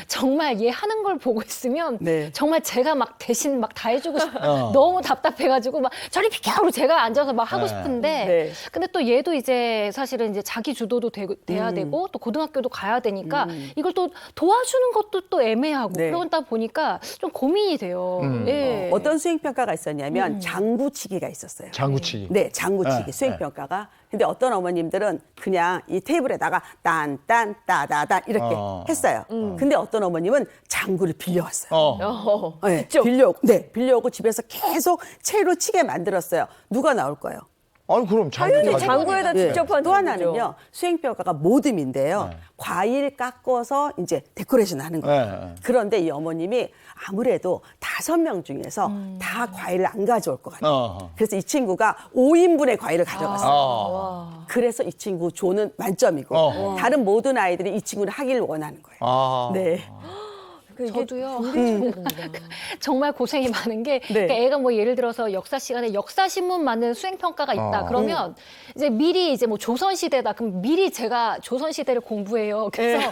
정말 얘 하는 걸 보고 있으면 네. 정말 제가 막 대신 막 다 해주고 싶어. 너무 답답해가지고 막 저리 비켜! 제가 앉아서 막 하고 싶은데 네. 근데 또 얘도 이제 사실은 이제 자기 주도도 돼야 되고 또 고등학교도 가야 되니까 이걸 또 도와주는 것도 또 애매하고 네. 그러다 보니까 좀 고민이 돼요. 예. 어떤 수행평가가 있었냐면 장구치기가 있었어요. 장구치기. 네, 장구치기 네, 수행평가가. 근데 어떤 어머님들은 그냥 이 테이블에다가 딴딴 따다다 이렇게 했어요. 근데 어떤 어머님은 장구를 빌려왔어요. 네, 빌려오고 집에서 계속 채로 치게 만들었어요. 누가 나올 거예요? 아니 그럼 당연히 가지고 장구에다 직접 하는 또 하나는요. 거죠. 수행평가가 모듬인데요. 과일 깎아서 이제 데코레이션 하는 거예요. 네. 그런데 이 어머님이 아무래도 5명 중에서 다 과일을 안 가져올 것 같아요. 그래서 이 친구가 5인분의 과일을 가져갔어요. 그래서 이 친구 조는 만점이고 다른 모든 아이들이 이 친구를 하기를 원하는 거예요. 네. 저도요. 정말 고생이 많은 게 네. 그러니까 애가 뭐 예를 들어서 역사 시간에 역사 신문만은 수행 평가가 있다. 그러면 이제 미리 이제 뭐 조선 시대다. 그럼 미리 제가 조선 시대를 공부해요. 그래서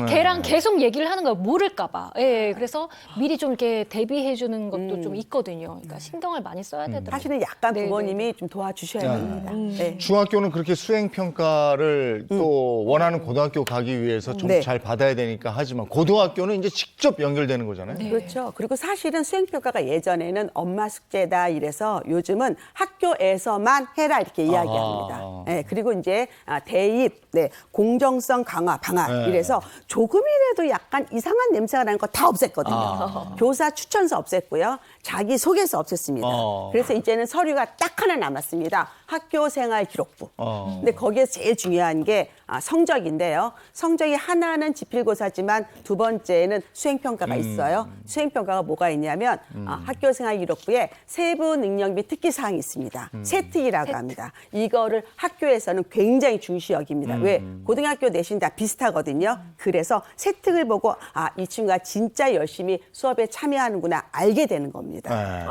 걔랑 계속 얘기를 하는 거예요. 모를까 봐. 예. 그래서 미리 좀 이렇게 대비해 주는 것도 좀 있거든요. 그러니까 신경을 많이 써야 되더라고요. 사실은 약간 네, 부모님이 좀 도와주셔야 됩니다. 네. 중학교는 그렇게 수행 평가를 또 원하는 고등학교 가기 위해서 좀 네. 잘 받아야 되니까 하지만 고등학교는 이제 직접 연결되는 거잖아요. 그렇죠. 그리고 사실은 수행평가가 예전에는 엄마 숙제다 이래서 요즘은 학교에서만 해라 이렇게 이야기합니다. 네, 그리고 이제 대입, 네, 공정성 강화, 방학 네. 이래서 조금이라도 약간 이상한 냄새가 나는 거 다 없앴거든요. 교사 추천서 없앴고요. 자기 소개서 없앴습니다. 그래서 이제는 서류가 딱 하나 남았습니다. 학교생활 기록부. 근데 거기에서 제일 중요한 게 성적인데요. 성적이 하나는 지필고사지만 두 번째는 수행평가가 있어요. 수행평가가 뭐가 있냐면 학교생활 기록부에 세부 능력 및 특기 사항이 있습니다. 세특이라고 합니다. 이거를 학교에서는 굉장히 중시 여깁니다. 왜? 고등학교 내신 다 비슷하거든요. 그래서 세특을 보고 이 친구가 진짜 열심히 수업에 참여하는구나 알게 되는 겁니다.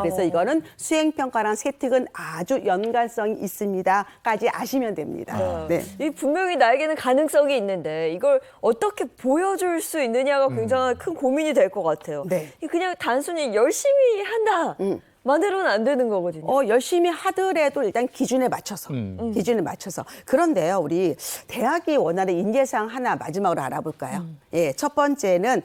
그래서 이거는 수행평가랑 세특은 아주 연관성이 있습니다까지 아시면 됩니다. 네. 이 분명히 나에게는 가능성이 있는데 이걸 어떻게 보여줄 수 있느냐가 굉장히 큰 고민이 될 것 같아요. 네. 그냥 단순히 열심히 한다. 만으로는 안 되는 거거든요. 열심히 하더라도 일단 기준에 맞춰서. 기준에 맞춰서. 그런데요, 우리 대학이 원하는 인재상 하나 마지막으로 알아볼까요? 예, 첫 번째는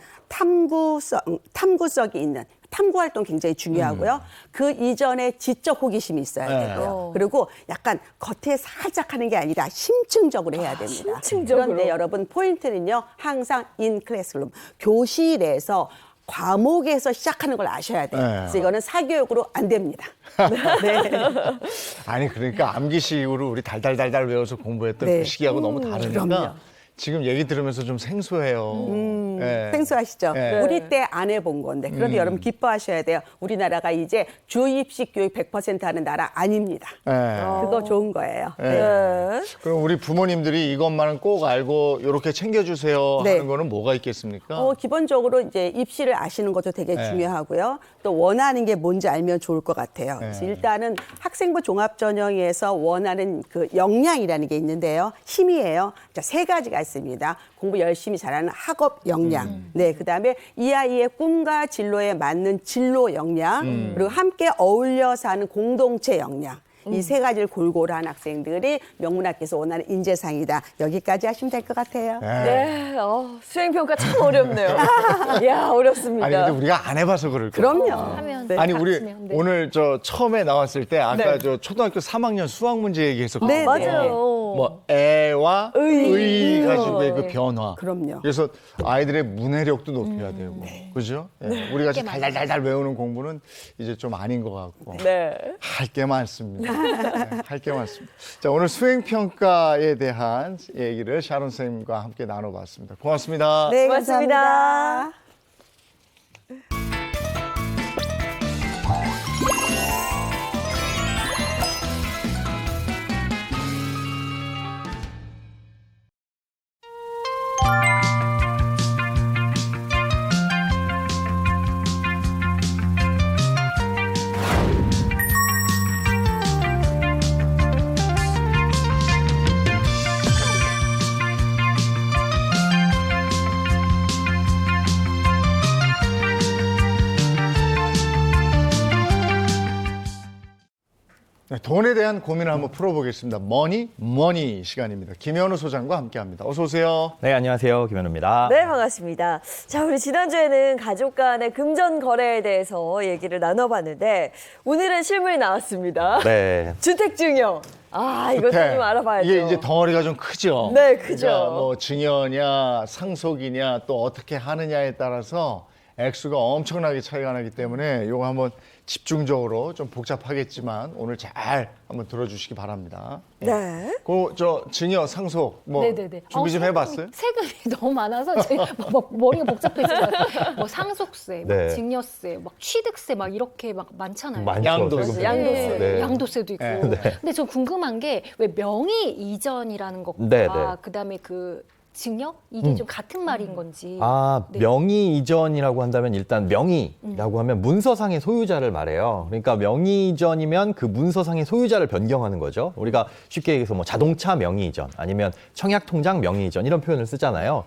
탐구성이 있는. 탐구 활동 굉장히 중요하고요. 그 이전에 지적 호기심이 있어야 되고요. 그리고 약간 겉에 살짝 하는 게 아니라 심층적으로 해야 됩니다. 심층적으로. 그런데 여러분 포인트는요. 항상 인 클래스룸, 교실에서 과목에서 시작하는 걸 아셔야 돼요. 그래서 이거는 사교육으로 안 됩니다. 네. 아니 그러니까 암기식으로 우리 달달달달 외워서 공부했던 네. 그 시기하고 너무 다르니까 그럼요. 지금 얘기 들으면서 좀 생소해요. 네. 생소하시죠? 네. 우리 때 안 해본 건데. 그런데 여러분 기뻐하셔야 돼요. 우리나라가 이제 주입식 교육 100% 하는 나라 아닙니다. 네. 그거 좋은 거예요. 네. 그럼 우리 부모님들이 이것만은 꼭 알고 이렇게 챙겨주세요 네. 하는 거는 뭐가 있겠습니까? 기본적으로 이제 입시를 아시는 것도 되게 중요하고요. 또 원하는 게 뭔지 알면 좋을 것 같아요. 그래서 일단은 학생부 종합전형에서 원하는 그 역량이라는 게 있는데요. 힘이에요. 자, 3가지가 있습니다. 공부 열심히 잘하는 학업 역량. 네, 그다음에 이 아이의 꿈과 진로에 맞는 진로 역량. 그리고 함께 어울려 사는 공동체 역량. 이 3가지를 골고루 한 학생들이 명문학교에서 원하는 인재상이다. 여기까지 하시면 될 것 같아요. 네. 수행평가 참 어렵네요. 이야, 어렵습니다. 아니 근데 우리가 안 해봐서 그럴 거예요. 그럼요. 하면 아니 우리 같으면, 네. 오늘 저 처음에 나왔을 때 아까 저 초등학교 3학년 수학 문제 얘기했었거든요. 네, 맞아요. 뭐 애와 의 가지고의 그 변화. 그럼요. 그래서 아이들의 문해력도 높여야 되고, 그죠? 네. 우리 같이 달달달달 외우는 공부는 이제 좀 아닌 것 같고. 네. 할 게 많습니다. 네, 할 게 많습니다. 자, 오늘 수행평가에 대한 얘기를 샤론 선생님과 함께 나눠봤습니다. 고맙습니다. 네, 고맙습니다. 감사합니다. 네, 돈에 대한 고민을 한번 풀어보겠습니다. 머니 시간입니다. 김현우 소장과 함께합니다. 어서 오세요. 네, 안녕하세요. 김현우입니다. 네, 반갑습니다. 자, 우리 지난주에는 가족 간의 금전 거래에 대해서 얘기를 나눠봤는데 오늘은 실물이 나왔습니다. 네. 주택 증여. 이것도 주택. 좀 알아봐야죠. 이게 이제 덩어리가 좀 크죠. 네, 크죠. 그러니까 뭐 증여냐, 상속이냐, 또 어떻게 하느냐에 따라서 액수가 엄청나게 차이가 나기 때문에 이거 한번 집중적으로 좀 복잡하겠지만 오늘 잘 한번 들어주시기 바랍니다. 네. 저 증여, 상속 뭐 네네네. 준비 좀 해봤어요? 세금이 너무 많아서 제 머리가 복잡해지고 뭐 상속세, 막 네. 증여세, 막 취득세 막 이렇게 막 많잖아요. 많죠. 양도세. 세금. 양도세. 네. 양도세도 있고. 네. 근데 저 궁금한 게 왜 명의 이전이라는 것과 네, 네. 그다음에 그 증여 이게 좀 같은 말인 건지. 네. 명의 이전이라고 한다면 일단 명의라고 하면 문서상의 소유자를 말해요. 그러니까 명의 이전이면 그 문서상의 소유자를 변경하는 거죠. 우리가 쉽게 얘기해서 뭐 자동차 명의 이전 아니면 청약 통장 명의 이전 이런 표현을 쓰잖아요.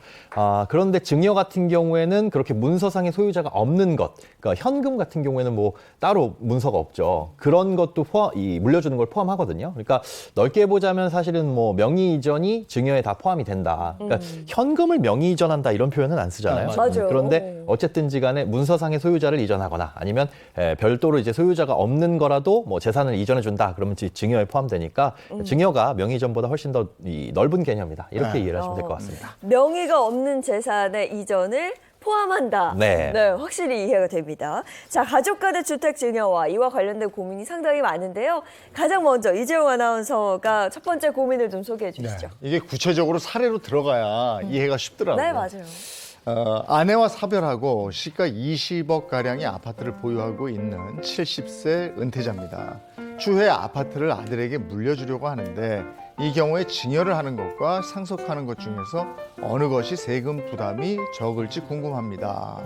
그런데 증여 같은 경우에는 그렇게 문서상의 소유자가 없는 것, 그러니까 현금 같은 경우에는 뭐 따로 문서가 없죠. 그런 것도 물려주는 걸 포함하거든요. 그러니까 넓게 보자면 사실은 뭐 명의 이전이 증여에 다 포함이 된다. 그러니까 현금을 명의 이전한다 이런 표현은 안 쓰잖아요. 맞아요. 그런데 어쨌든지 간에 문서상의 소유자를 이전하거나 아니면 별도로 이제 소유자가 없는 거라도 뭐 재산을 이전해 준다 그러면 증여에 포함되니까 증여가 명의 이전보다 훨씬 더 넓은 개념이다. 이렇게 이해를 하시면 될 것 같습니다. 명의가 없는 재산의 이전을 포함한다. 네. 확실히 이해가 됩니다. 자, 가족 간의 주택 증여와 이와 관련된 고민이 상당히 많은데요. 가장 먼저 이재용 아나운서가 첫 번째 고민을 좀 소개해 주시죠. 이게 구체적으로 사례로 들어가야 이해가 쉽더라고요. 네, 맞아요. 아내와 사별하고 시가 20억 가량의 아파트를 보유하고 있는 70세 은퇴자입니다. 추후에 아파트를 아들에게 물려주려고 하는데 이 경우에 증여를 하는 것과 상속하는 것 중에서 어느 것이 세금 부담이 적을지 궁금합니다.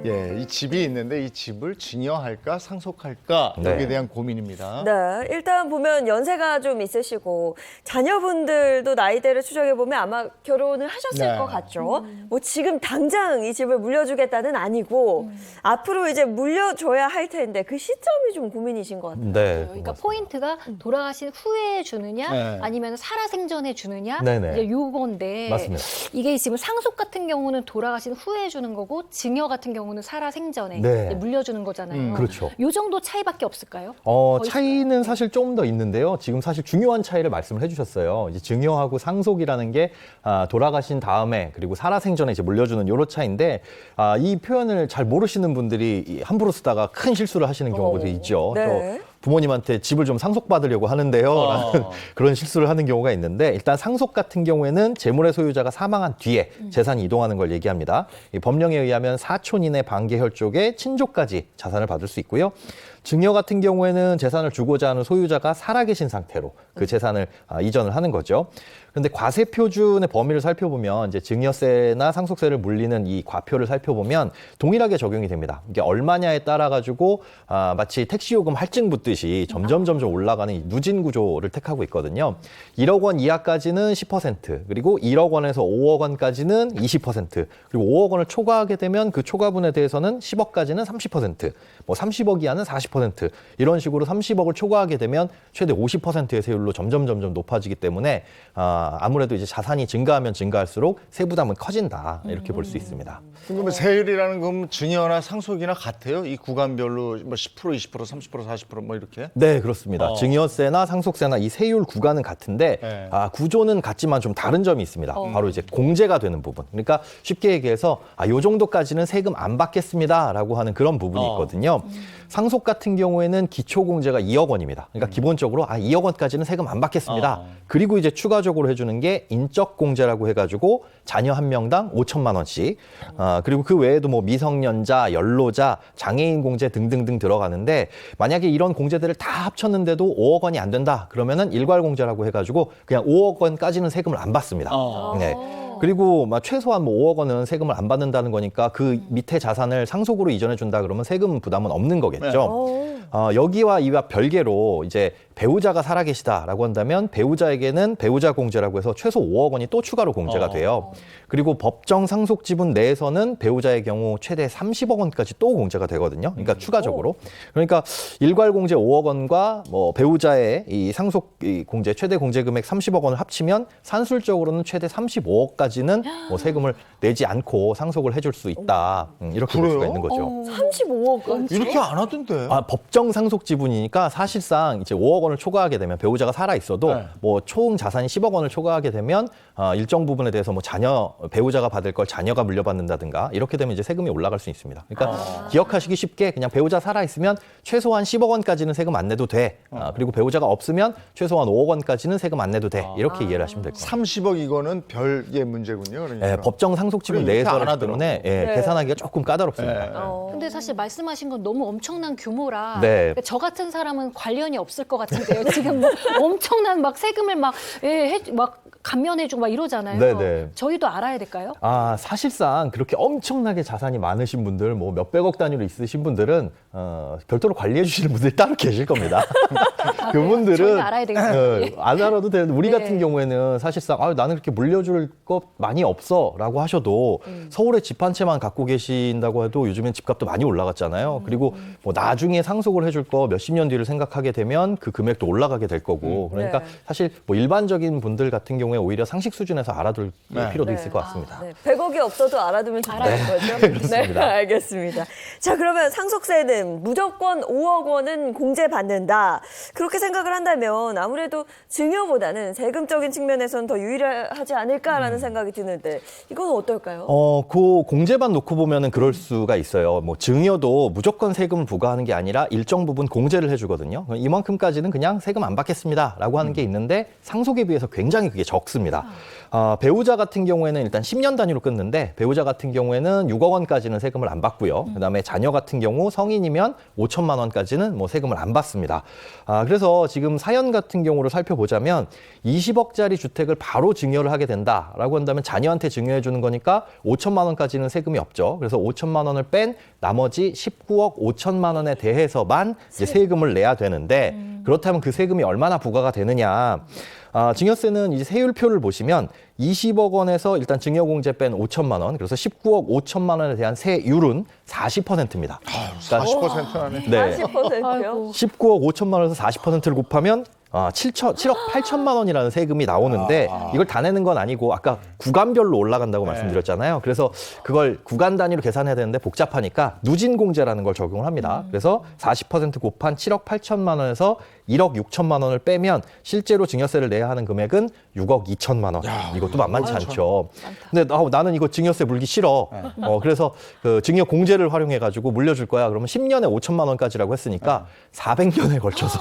예, 이 집이 있는데 이 집을 증여할까 상속할까 네. 여기에 대한 고민입니다. 네, 일단 보면 연세가 좀 있으시고 자녀분들도 나이대를 추정해 보면 아마 결혼을 하셨을 네. 것 같죠. 뭐 지금 당장 이 집을 물려주겠다는 아니고 앞으로 이제 물려줘야 할 텐데 그 시점이 좀 고민이신 것 같아요. 네. 그러니까 포인트가 돌아가신 후에 주느냐 네. 아니면 살아생전에 주느냐 네네. 이제 요건데 맞습니다. 이게 지금 상속 같은 경우는 돌아가신 후에 주는 거고 증여 같은 경우는 살아생전에 네. 이제 물려주는 거잖아요. 그렇죠. 요 정도 차이밖에 없을까요? 차이는 사실 좀 더 있는데요. 지금 사실 중요한 차이를 말씀을 해주셨어요. 이제 증여하고 상속이라는 게 돌아가신 다음에 그리고 살아생전에 이제 물려주는 요런 차이인데 이 표현을 잘 모르시는 분들이 함부로 쓰다가 큰 실수를 하시는 경우가 있죠. 네. 부모님한테 집을 좀 상속받으려고 하는데요. 라는 그런 실수를 하는 경우가 있는데 일단 상속 같은 경우에는 재물의 소유자가 사망한 뒤에 재산이 이동하는 걸 얘기합니다. 이 법령에 의하면 사촌 이내 반계 혈족의 친족까지 자산을 받을 수 있고요. 증여 같은 경우에는 재산을 주고자 하는 소유자가 살아계신 상태로 그 재산을 이전을 하는 거죠. 그런데 과세 표준의 범위를 살펴보면 이제 증여세나 상속세를 물리는 이 과표를 살펴보면 동일하게 적용이 됩니다. 이게 얼마냐에 따라 가지고 마치 택시요금 할증 붙듯이 점점 올라가는 이 누진 구조를 택하고 있거든요. 1억 원 이하까지는 10%, 그리고 1억 원에서 5억 원까지는 20%, 그리고 5억 원을 초과하게 되면 그 초과분에 대해서는 10억까지는 30%, 뭐 30억 이하는 40%, 이런 식으로 30억을 초과하게 되면 최대 50%의 세율로 점점 높아지기 때문에 아무래도 이제 자산이 증가하면 증가할수록 세부담은 커진다 이렇게 볼 수 있습니다. 그러면 세율이라는 건 증여나 상속이나 같아요? 이 구간별로 뭐 10%, 20%, 30%, 40%뭐 이렇게? 네, 그렇습니다. 증여세나 상속세나 이 세율 구간은 같은데 네. 구조는 같지만 좀 다른 점이 있습니다. 바로 이제 공제가 되는 부분. 그러니까 쉽게 얘기해서 요 정도까지는 세금 안 받겠습니다라고 하는 그런 부분이 있거든요. 상속 같은 경우에는 기초공제가 2억 원입니다. 그러니까 기본적으로 2억 원까지는 세금 안 받겠습니다. 그리고 이제 추가적으로 해주는 게 인적공제라고 해가지고 자녀 한 명당 5천만 원씩. 그리고 그 외에도 뭐 미성년자, 연로자, 장애인 공제 등등등 들어가는데 만약에 이런 공제들을 다 합쳤는데도 5억 원이 안 된다. 그러면은 일괄공제라고 해가지고 그냥 5억 원까지는 세금을 안 받습니다. 네. 그리고 최소한 5억 원은 세금을 안 받는다는 거니까 그 밑에 자산을 상속으로 이전해 준다 그러면 세금 부담은 없는 거겠죠. 여기와 이와 별개로 이제 배우자가 살아계시다라고 한다면 배우자에게는 배우자 공제라고 해서 최소 5억 원이 또 추가로 공제가 돼요. 그리고 법정 상속 지분 내에서는 배우자의 경우 최대 30억 원까지 또 공제가 되거든요. 그러니까 추가적으로. 그러니까 일괄 공제 5억 원과 뭐 배우자의 이 상속 이 공제 최대 공제 금액 30억 원을 합치면 산술적으로는 최대 35억까지는 뭐 세금을 내지 않고 상속을 해줄 수 있다. 이렇게 볼 수가 그래요? 있는 거죠. 35억 원. 이렇게 안 하던데. 법정 상속 지분이니까 사실상 이제 5억 원을 초과하게 되면 배우자가 살아 있어도 네. 뭐 총 자산이 10억 원을 초과하게 되면 일정 부분에 대해서 뭐 배우자가 받을 걸 자녀가 물려받는다든가 이렇게 되면 이제 세금이 올라갈 수 있습니다. 그러니까 기억하시기 쉽게 그냥 배우자 살아 있으면 최소한 10억 원까지는 세금 안 내도 돼. 그리고 배우자가 없으면 최소한 5억 원까지는 세금 안 내도 돼. 이렇게 이해를 하시면 될 것 같아요. 30억 이거는 별의 문제군요. 그러니까. 예, 법정 상속 지분 그래, 이렇게 안 내에서기 하더라고. 때문에 계산하기가 조금 까다롭습니다. 근데 사실 말씀하신 건 너무 엄청난 규모라 네. 그러니까 저 같은 사람은 관련이 없을 것 같은데요. 지금 뭐 엄청난 막 세금을 막 감면해주고 막 이러잖아요. 네네. 저희도 알아야 될까요? 사실상 그렇게 엄청나게 자산이 많으신 분들, 뭐 몇백억 단위로 있으신 분들은 별도로 관리해 주시는 분들이 따로 계실 겁니다. 그분들은 저희가 알아야 되겠네요. 안 알아도 되는데 우리 네. 같은 경우에는 사실상 나는 그렇게 물려줄 것 많이 없어라고 하셔도 서울에 집 한 채만 갖고 계신다고 해도 요즘엔 집값도 많이 올라갔잖아요. 그리고 뭐 나중에 상속을 해줄 거 몇십 년 뒤를 생각하게 되면 그 금액도 올라가게 될 거고 그러니까 네. 사실 뭐 일반적인 분들 같은 경우에 오히려 상식 수준에서 알아둘 필요도 네. 있을 것 같습니다. 네, 100억이 없어도 알아두면 좋다는 거죠? 그렇습니다. 네, 알겠습니다. 자, 그러면 상속세는 무조건 5억 원은 공제받는다. 그렇게 생각을 한다면 아무래도 증여보다는 세금적인 측면에서는 더 유리하지 않을까라는 생각이 드는데 이건 어떨까요? 그 공제만 놓고 보면은 그럴 수가 있어요. 뭐 증여도 무조건 세금을 부과하는 게 아니라 일정 부분 공제를 해주거든요. 이만큼까지는 그냥 세금 안 받겠습니다라고 하는 게 있는데 상속에 비해서 굉장히 그게 적습니다. 배우자 같은 경우에는 일단 10년 단위로 끊는데 배우자 같은 경우에는 6억 원까지는 세금을 안 받고요. 그다음에 자녀 같은 경우 성인이면 5천만 원까지는 뭐 세금을 안 받습니다. 그래서 지금 사연 같은 경우를 살펴보자면 20억짜리 주택을 바로 증여를 하게 된다라고 한다면 자녀한테 증여해 주는 거니까 5천만 원까지는 세금이 없죠. 그래서 5천만 원을 뺀 나머지 19억 5천만 원에 대해서만 이제 세금을 내야 되는데 그렇다면 그 세금이 얼마나 부과가 되느냐? 증여세는 이제 세율표를 보시면 20억 원에서 일단 증여공제 뺀 5천만 원, 그래서 19억 5천만 원에 대한 세율은 40%입니다. 40%라네. 네. 40%요? 19억 5천만 원에서 40%를 곱하면 7억 8천만 원이라는 세금이 나오는데 이걸 다 내는 건 아니고 아까 구간별로 올라간다고 말씀드렸잖아요. 그래서 그걸 구간 단위로 계산해야 되는데 복잡하니까 누진공제라는 걸 적용을 합니다. 그래서 40% 곱한 7억 8천만 원에서 1억 6천만 원을 빼면 실제로 증여세를 내야 하는 금액은 6억 2천만 원. 이것도 만만치 않죠. 근데 나는 이거 증여세 물기 싫어. 그래서 그 증여 공제를 활용해가지고 물려줄 거야. 그러면 10년에 5천만 원까지라고 했으니까 400년에 걸쳐서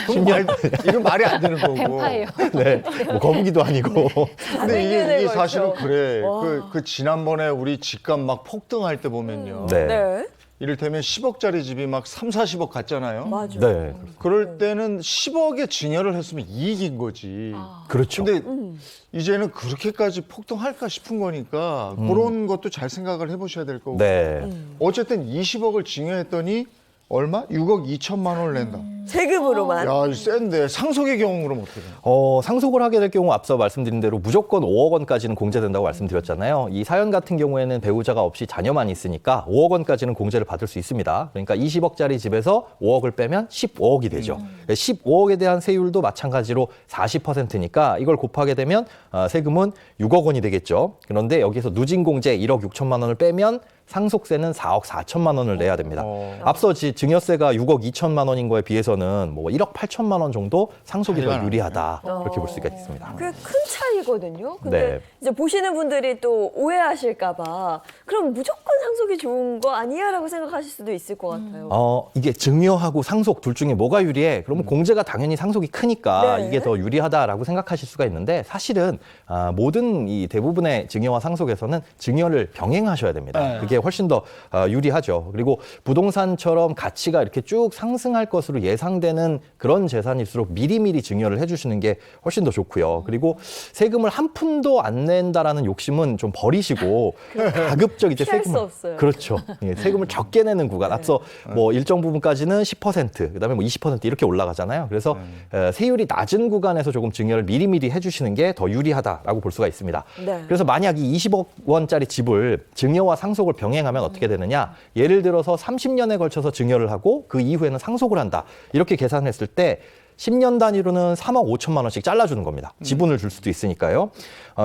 10년 이건 말이 안 되는 거고. 뱀파이어. 네, 뭐 거북이도 아니고. 근데 이게 400년에 사실은 걸쳐. 그래. 와. 그 지난번에 우리 집값 막 폭등할 때 보면요. 네. 네. 이를테면 10억짜리 집이 막 3, 40억 갔잖아요. 맞아요. 네, 그럴 때는 10억에 증여를 했으면 이익인 거지. 그렇죠. 근데 이제는 그렇게까지 폭등할까 싶은 거니까 그런 것도 잘 생각을 해보셔야 될 거고. 네. 어쨌든 20억을 증여했더니 얼마? 6억 2천만 원을 낸다. 세금으로만. 야, 이거 센데 상속의 경우는 그럼 어떻게 돼? 상속을 하게 될 경우 앞서 말씀드린 대로 무조건 5억 원까지는 공제된다고 말씀드렸잖아요. 이 사연 같은 경우에는 배우자가 없이 자녀만 있으니까 5억 원까지는 공제를 받을 수 있습니다. 그러니까 20억짜리 집에서 5억을 빼면 15억이 되죠. 15억에 대한 세율도 마찬가지로 40%니까 이걸 곱하게 되면 세금은 6억 원이 되겠죠. 그런데 여기서 누진공제 1억 6천만 원을 빼면 상속세는 4억 4천만 원을 내야 됩니다. 앞서 증여세가 6억 2천만 원인 거에 비해서는 뭐 1억 8천만 원 정도 상속이 더 유리하다. 그렇게 볼 수가 있습니다. 꽤 큰 차이거든요. 근데 네. 이제 보시는 분들이 또 오해하실까봐 그럼 무조건 상속이 좋은 거 아니야라고 생각하실 수도 있을 것 같아요. 이게 증여하고 상속 둘 중에 뭐가 유리해? 그러면 공제가 당연히 상속이 크니까 네. 이게 더 유리하다라고 생각하실 수가 있는데 사실은 모든 이 대부분의 증여와 상속에서는 증여를 병행하셔야 됩니다. 그게 훨씬 더 유리하죠. 그리고 부동산처럼 가치가 이렇게 쭉 상승할 것으로 예상되는 그런 재산일수록 미리미리 증여를 해주시는 게 훨씬 더 좋고요. 그리고 세금을 한 푼도 안 낸다라는 욕심은 좀 버리시고 가급적 이제 피할 세금을 수 없어요. 들었어요. 그렇죠. 예, 세금을 적게 내는 구간. 앞서 뭐 일정 부분까지는 10%, 그다음에 뭐 20% 이렇게 올라가잖아요. 그래서 세율이 낮은 구간에서 조금 증여를 미리미리 해주시는 게 더 유리하다라고 볼 수가 있습니다. 네. 그래서 만약 이 20억 원짜리 집을 증여와 상속을 병행하면 어떻게 되느냐? 예를 들어서 30년에 걸쳐서 증여를 하고 그 이후에는 상속을 한다. 이렇게 계산했을 때 10년 단위로는 3억 5천만 원씩 잘라주는 겁니다. 지분을 줄 수도 있으니까요.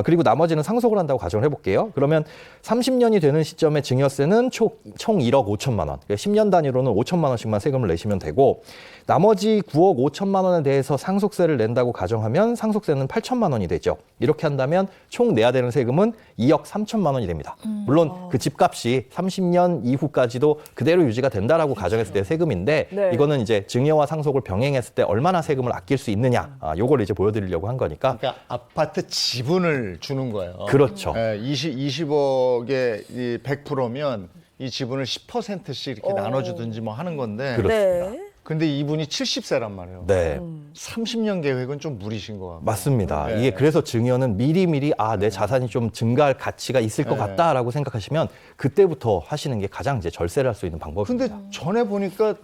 그리고 나머지는 상속을 한다고 가정을 해볼게요. 그러면 30년이 되는 시점에 증여세는 총 1억 5천만 원. 10년 단위로는 5천만 원씩만 세금을 내시면 되고 나머지 9억 5천만 원에 대해서 상속세를 낸다고 가정하면 상속세는 8천만 원이 되죠. 이렇게 한다면 총 내야 되는 세금은 2억 3천만 원이 됩니다. 물론 그 집값이 30년 이후까지도 그대로 유지가 된다라고 가정했을 때 세금인데 네. 이거는 이제 증여와 상속을 병행했을 때 얼마나 세금을 아낄 수 있느냐, 요걸 이제 보여드리려고 한 거니까. 그러니까 아파트 지분을 주는 거예요. 그렇죠. 20억에 100%면 이 지분을 10%씩 이렇게 나눠주든지 뭐 하는 건데. 그렇습니다. 네. 근데 이분이 70세란 말이에요. 네. 30년 계획은 좀 무리신 것 같고. 맞습니다. 네. 이게 그래서 증여는 미리미리 내 자산이 좀 증가할 가치가 있을 것 같다라고 생각하시면 그때부터 하시는 게 가장 이제 절세를 할 수 있는 방법입니다. 근데 전에 보니까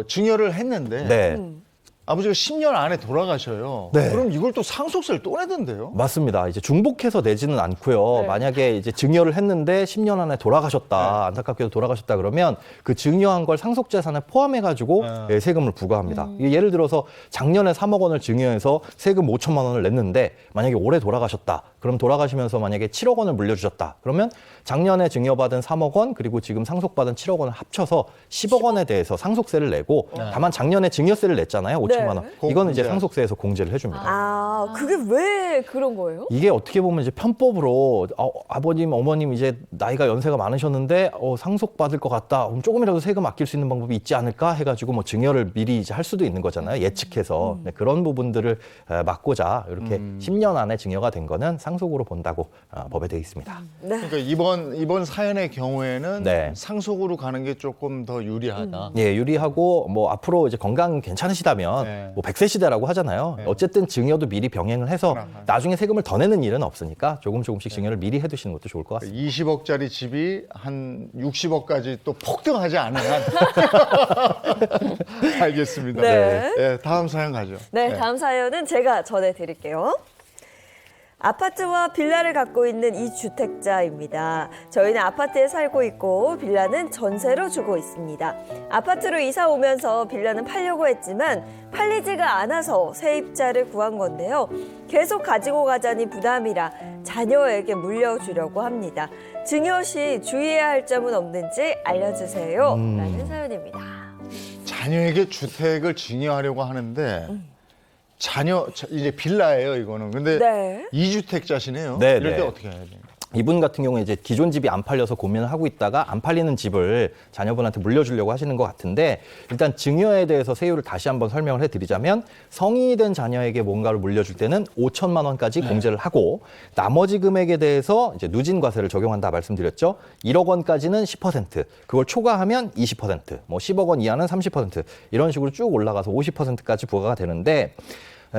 증여를 했는데 네. 아버지가 10년 안에 돌아가셔요. 네. 그럼 이걸 또 상속세를 또 내던데요? 맞습니다. 이제 중복해서 내지는 않고요. 네. 만약에 이제 증여를 했는데 10년 안에 돌아가셨다, 안타깝게도 돌아가셨다 그러면 그 증여한 걸 상속재산에 포함해가지고 세금을 부과합니다. 이게 예를 들어서 작년에 3억 원을 증여해서 세금 5천만 원을 냈는데 만약에 올해 돌아가셨다. 그럼 돌아가시면서 만약에 7억 원을 물려주셨다. 그러면 작년에 증여받은 3억 원 그리고 지금 상속받은 7억 원을 합쳐서 10억 원에 대해서 상속세를 내고 다만 작년에 증여세를 냈잖아요. 5천만 원. 네. 이거는 이제 공제. 상속세에서 공제를 해줍니다. 아, 그게 왜 그런 거예요? 이게 어떻게 보면 이제 편법으로 아버님, 어머님 이제 나이가 연세가 많으셨는데 상속받을 것 같다. 그럼 조금이라도 세금 아낄 수 있는 방법이 있지 않을까 해가지고 뭐 증여를 미리 이제 할 수도 있는 거잖아요. 예측해서. 네, 그런 부분들을 막고자 이렇게 10년 안에 증여가 된 거는 상속으로 본다고 법에 되어 있습니다. 네. 그러니까 이번 사연의 경우에는 네. 상속으로 가는 게 조금 더 유리하다. 예, 유리하고 뭐 앞으로 이제 건강 괜찮으시다면 네. 뭐 100세 시대라고 하잖아요. 어쨌든 증여도 미리 병행을 해서 나중에 세금을 더 내는 일은 없으니까 조금씩 증여를 미리 해두시는 것도 좋을 것 같습니다. 20억짜리 집이 한 60억까지 또 폭등하지 않은 한. 알겠습니다. 네. 네, 다음 사연 가죠. 네, 다음 사연은 제가 전해드릴게요. 아파트와 빌라를 갖고 있는 이 주택자입니다. 저희는 아파트에 살고 있고 빌라는 전세로 주고 있습니다. 아파트로 이사 오면서 빌라는 팔려고 했지만 팔리지가 않아서 세입자를 구한 건데요. 계속 가지고 가자니 부담이라 자녀에게 물려주려고 합니다. 증여 시 주의해야 할 점은 없는지 알려주세요. 라는 사연입니다. 자녀에게 주택을 증여하려고 하는데 이제 빌라예요, 이거는. 근데 네. 2주택자시네요. 네, 이럴 때 네. 어떻게 해야 돼요? 이분 같은 경우에 이제 기존 집이 안 팔려서 고민을 하고 있다가 안 팔리는 집을 자녀분한테 물려주려고 하시는 것 같은데 일단 증여에 대해서 세율을 다시 한번 설명을 해드리자면 성인이 된 자녀에게 뭔가를 물려줄 때는 5천만 원까지 공제를 하고 나머지 금액에 대해서 이제 누진과세를 적용한다 말씀드렸죠. 1억 원까지는 10%, 그걸 초과하면 20%, 뭐 10억 원 이하는 30% 이런 식으로 쭉 올라가서 50%까지 부과가 되는데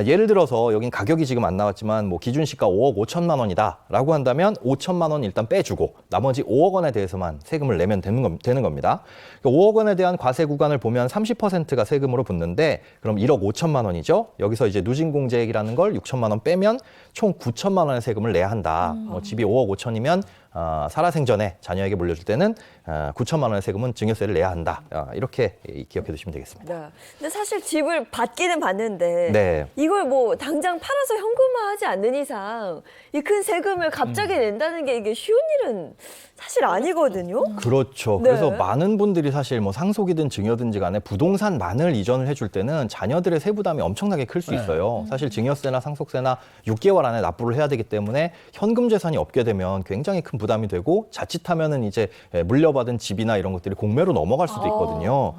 예를 들어서 여긴 가격이 지금 안 나왔지만 뭐 기준시가 5억 5천만 원이다라고 한다면 5천만 원 일단 빼주고 나머지 5억 원에 대해서만 세금을 내면 되는 겁니다. 5억 원에 대한 과세 구간을 보면 30%가 세금으로 붙는데 그럼 1억 5천만 원이죠. 여기서 이제 누진공제액이라는 걸 6천만 원 빼면 총 9천만 원의 세금을 내야 한다. 뭐 집이 5억 5천이면 살아생전에 자녀에게 물려줄 때는 9천만 원의 세금은 증여세를 내야 한다. 이렇게 기억해 두시면 되겠습니다. 네. 근데 사실 집을 받기는 받는데 네. 이걸 뭐 당장 팔아서 현금화하지 않는 이상 이 큰 세금을 갑자기 낸다는 게 이게 쉬운 일은 사실 아니거든요. 그렇죠. 네. 그래서 많은 분들이 사실 뭐 상속이든 증여든지 간에 부동산만을 이전을 해줄 때는 자녀들의 세부담이 엄청나게 클 수 있어요. 사실 증여세나 상속세나 6개월 안에 납부를 해야 되기 때문에 현금 재산이 없게 되면 굉장히 큰 부담이 되고 자칫하면은 이제 물려받은 집이나 이런 것들이 공매로 넘어갈 수도 있거든요.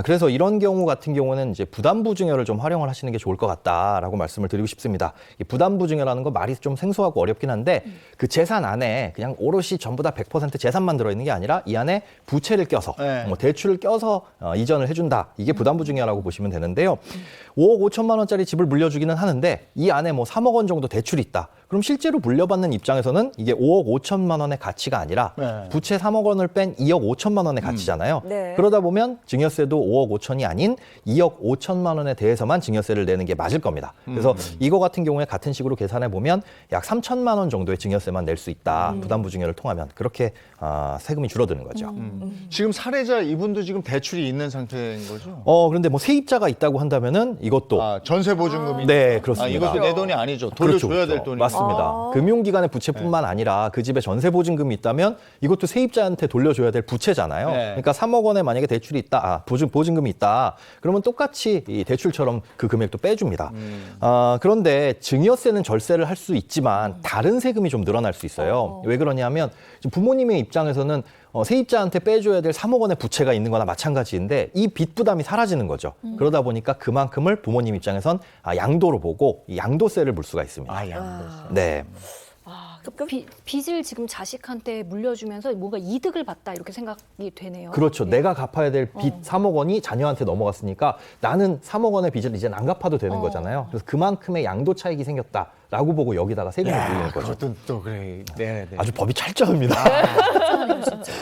그래서 이런 경우 같은 경우는 이제 부담부 증여를 좀 활용을 하시는 게 좋을 것 같다라고 말씀을 드리고 싶습니다. 이 부담부 증여라는 건 말이 좀 생소하고 어렵긴 한데 그 재산 안에 그냥 오롯이 전부 다 100% 재산만 들어있는 게 아니라 이 안에 부채를 껴서 네. 뭐 대출을 껴서 이전을 해준다. 이게 부담부 증여라고 보시면 되는데요. 5억 5천만 원짜리 집을 물려주기는 하는데 이 안에 뭐 3억 원 정도 대출이 있다. 그럼 실제로 물려받는 입장에서는 이게 5억 5천만 원의 가치가 아니라 네. 부채 3억 원을 뺀 2억 5천만 원의 가치잖아요. 네. 그러다 보면 증여세도 5억 5천이 아닌 2억 5천만 원에 대해서만 증여세를 내는 게 맞을 겁니다. 그래서 이거 같은 경우에 같은 식으로 계산해 보면 약 3천만 원 정도의 증여세만 낼 수 있다. 부담부 증여를 통하면 그렇게 세금이 줄어드는 거죠. 지금 사례자 이분도 지금 대출이 있는 상태인 거죠? 그런데 뭐 세입자가 있다고 한다면은 이것도 전세 보증금이 네, 그렇습니다. 이것도 내 돈이 아니죠. 돌려줘야 그렇죠. 될 돈이 맞습니다. 금융기관의 부채뿐만 아니라 그 집에 전세 보증금이 있다면 이것도 세입자한테 돌려줘야 될 부채잖아요. 네. 그러니까 3억 원에 만약에 대출이 있다, 보증금이 있다, 그러면 똑같이 이 대출처럼 그 금액도 빼줍니다. 그런데 증여세는 절세를 할 수 있지만 다른 세금이 좀 늘어날 수 있어요. 왜 그러냐면 지금 부모님의 입장에서는 세입자한테 빼줘야 될 3억 원의 부채가 있는 거나 마찬가지인데 이 빚 부담이 사라지는 거죠. 그러다 보니까 그만큼을 부모님 입장에선 양도로 보고 이 양도세를 물 수가 있습니다. 양도세. 네. 빚을 지금 자식한테 물려주면서 뭔가 이득을 봤다 이렇게 생각이 되네요. 그렇죠. 네. 내가 갚아야 될 빚 3억 원이 자녀한테 넘어갔으니까 나는 3억 원의 빚을 이제 안 갚아도 되는 거잖아요. 그래서 그만큼의 양도 차익이 생겼다라고 보고 여기다가 세금을 물리는 거죠. 그것도 또 그래. 네. 아주 법이 철저합니다. 괜찮아요, 진짜.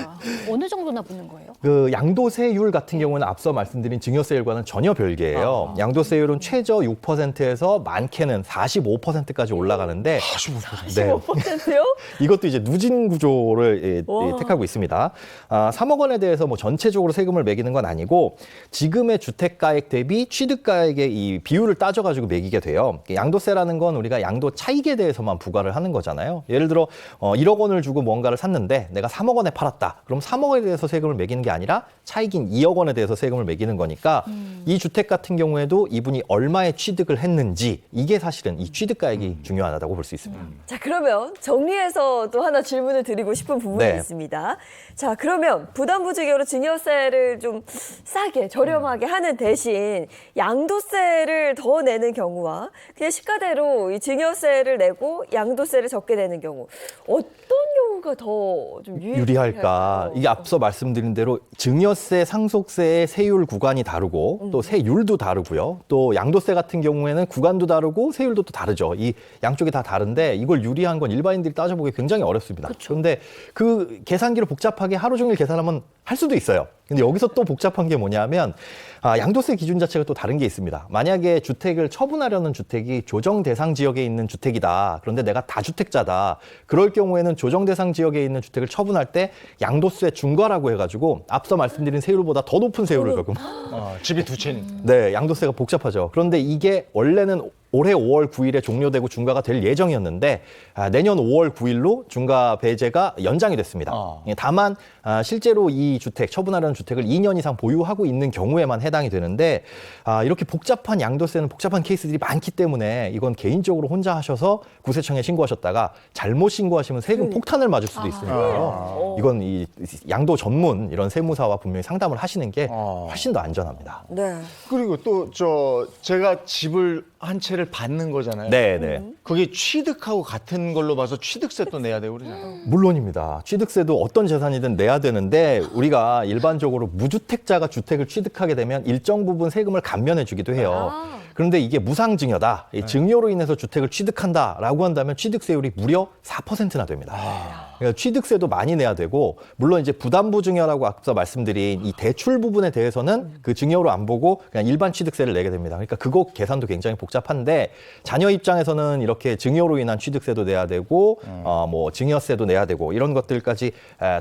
어느 정도나 붙는 거예요? 그 양도세율 같은 경우는 앞서 말씀드린 증여세율과는 전혀 별개예요. 양도세율은 최저 6%에서 많게는 45%까지 올라가는데 45%. 네. 5%요? 이것도 이제 누진 구조를 와. 택하고 있습니다. 3억 원에 대해서 뭐 전체적으로 세금을 매기는 건 아니고 지금의 주택가액 대비 취득가액의 이 비율을 따져가지고 매기게 돼요. 양도세라는 건 우리가 양도 차익에 대해서만 부과를 하는 거잖아요. 예를 들어 1억 원을 주고 뭔가를 샀는데 내가 3억 원에 팔았다. 그럼 3억에 대해서 세금을 매기는 게 아니라 차익인 2억 원에 대해서 세금을 매기는 거니까 이 주택 같은 경우에도 이분이 얼마에 취득을 했는지 이게 사실은 이 취득가액이 중요하다고 볼 수 있습니다. 자, 그러면 정리해서 또 하나 질문을 드리고 싶은 부분이 네. 있습니다. 자, 그러면 부담부 증여로 증여세를 좀 싸게, 저렴하게 하는 대신 양도세를 더 내는 경우와 그냥 시가대로 이 증여세를 내고 양도세를 적게 내는 경우 어떤 경우가 더 좀 유리할까? 이게 앞서 말씀드린 대로 증여세, 상속세의 세율 구간이 다르고 또 세율도 다르고요. 또 양도세 같은 경우에는 구간도 다르고 세율도 또 다르죠. 이 양쪽이 다 다른데 이걸 유리한 건 일반인들이 따져보기 굉장히 어렵습니다. 그런데 그 계산기를 복잡하게 하루 종일 계산하면 할 수도 있어요. 근데 여기서 또 복잡한 게 뭐냐면 양도세 기준 자체가 또 다른 게 있습니다. 만약에 주택을 처분하려는 주택이 조정 대상 지역에 있는 주택이다. 그런데 내가 다주택자다. 그럴 경우에는 조정 대상 지역에 있는 주택을 처분할 때 양도세 중과라고 해가지고 앞서 말씀드린 세율보다 더 높은 세율을 조금 집이 두 채니까. 네, 양도세가 복잡하죠. 그런데 이게 원래는 올해 5월 9일에 종료되고 중과가 될 예정이었는데 내년 5월 9일로 중과 배제가 연장이 됐습니다. 다만 실제로 이 주택, 처분하려는 주택을 2년 이상 보유하고 있는 경우에만 해당이 되는데 이렇게 복잡한 양도세는 복잡한 케이스들이 많기 때문에 이건 개인적으로 혼자 하셔서 구세청에 신고하셨다가 잘못 신고하시면 세금 폭탄을 맞을 수도 있으니까요. 이건 이 양도 전문 이런 세무사와 분명히 상담을 하시는 게 훨씬 더 안전합니다. 네. 그리고 또 제가 집을 한 채를 받는 거잖아요. 네, 네. 그게 취득하고 같은 걸로 봐서 취득세 또 내야 되고 그러잖아요. 물론입니다. 취득세도 어떤 재산이든 내야 되는데 우리가 일반적으로 무주택자가 주택을 취득하게 되면 일정 부분 세금을 감면해 주기도 해요. 그런데 이게 무상증여다. 이 증여로 인해서 주택을 취득한다라고 한다면 취득세율이 무려 4%나 됩니다. 그러니까 취득세도 많이 내야 되고 물론 이제 부담부 증여라고 앞서 말씀드린 이 대출 부분에 대해서는 그 증여로 안 보고 그냥 일반 취득세를 내게 됩니다. 그러니까 그거 계산도 굉장히 복잡한데 자녀 입장에서는 이렇게 증여로 인한 취득세도 내야 되고 뭐 증여세도 내야 되고 이런 것들까지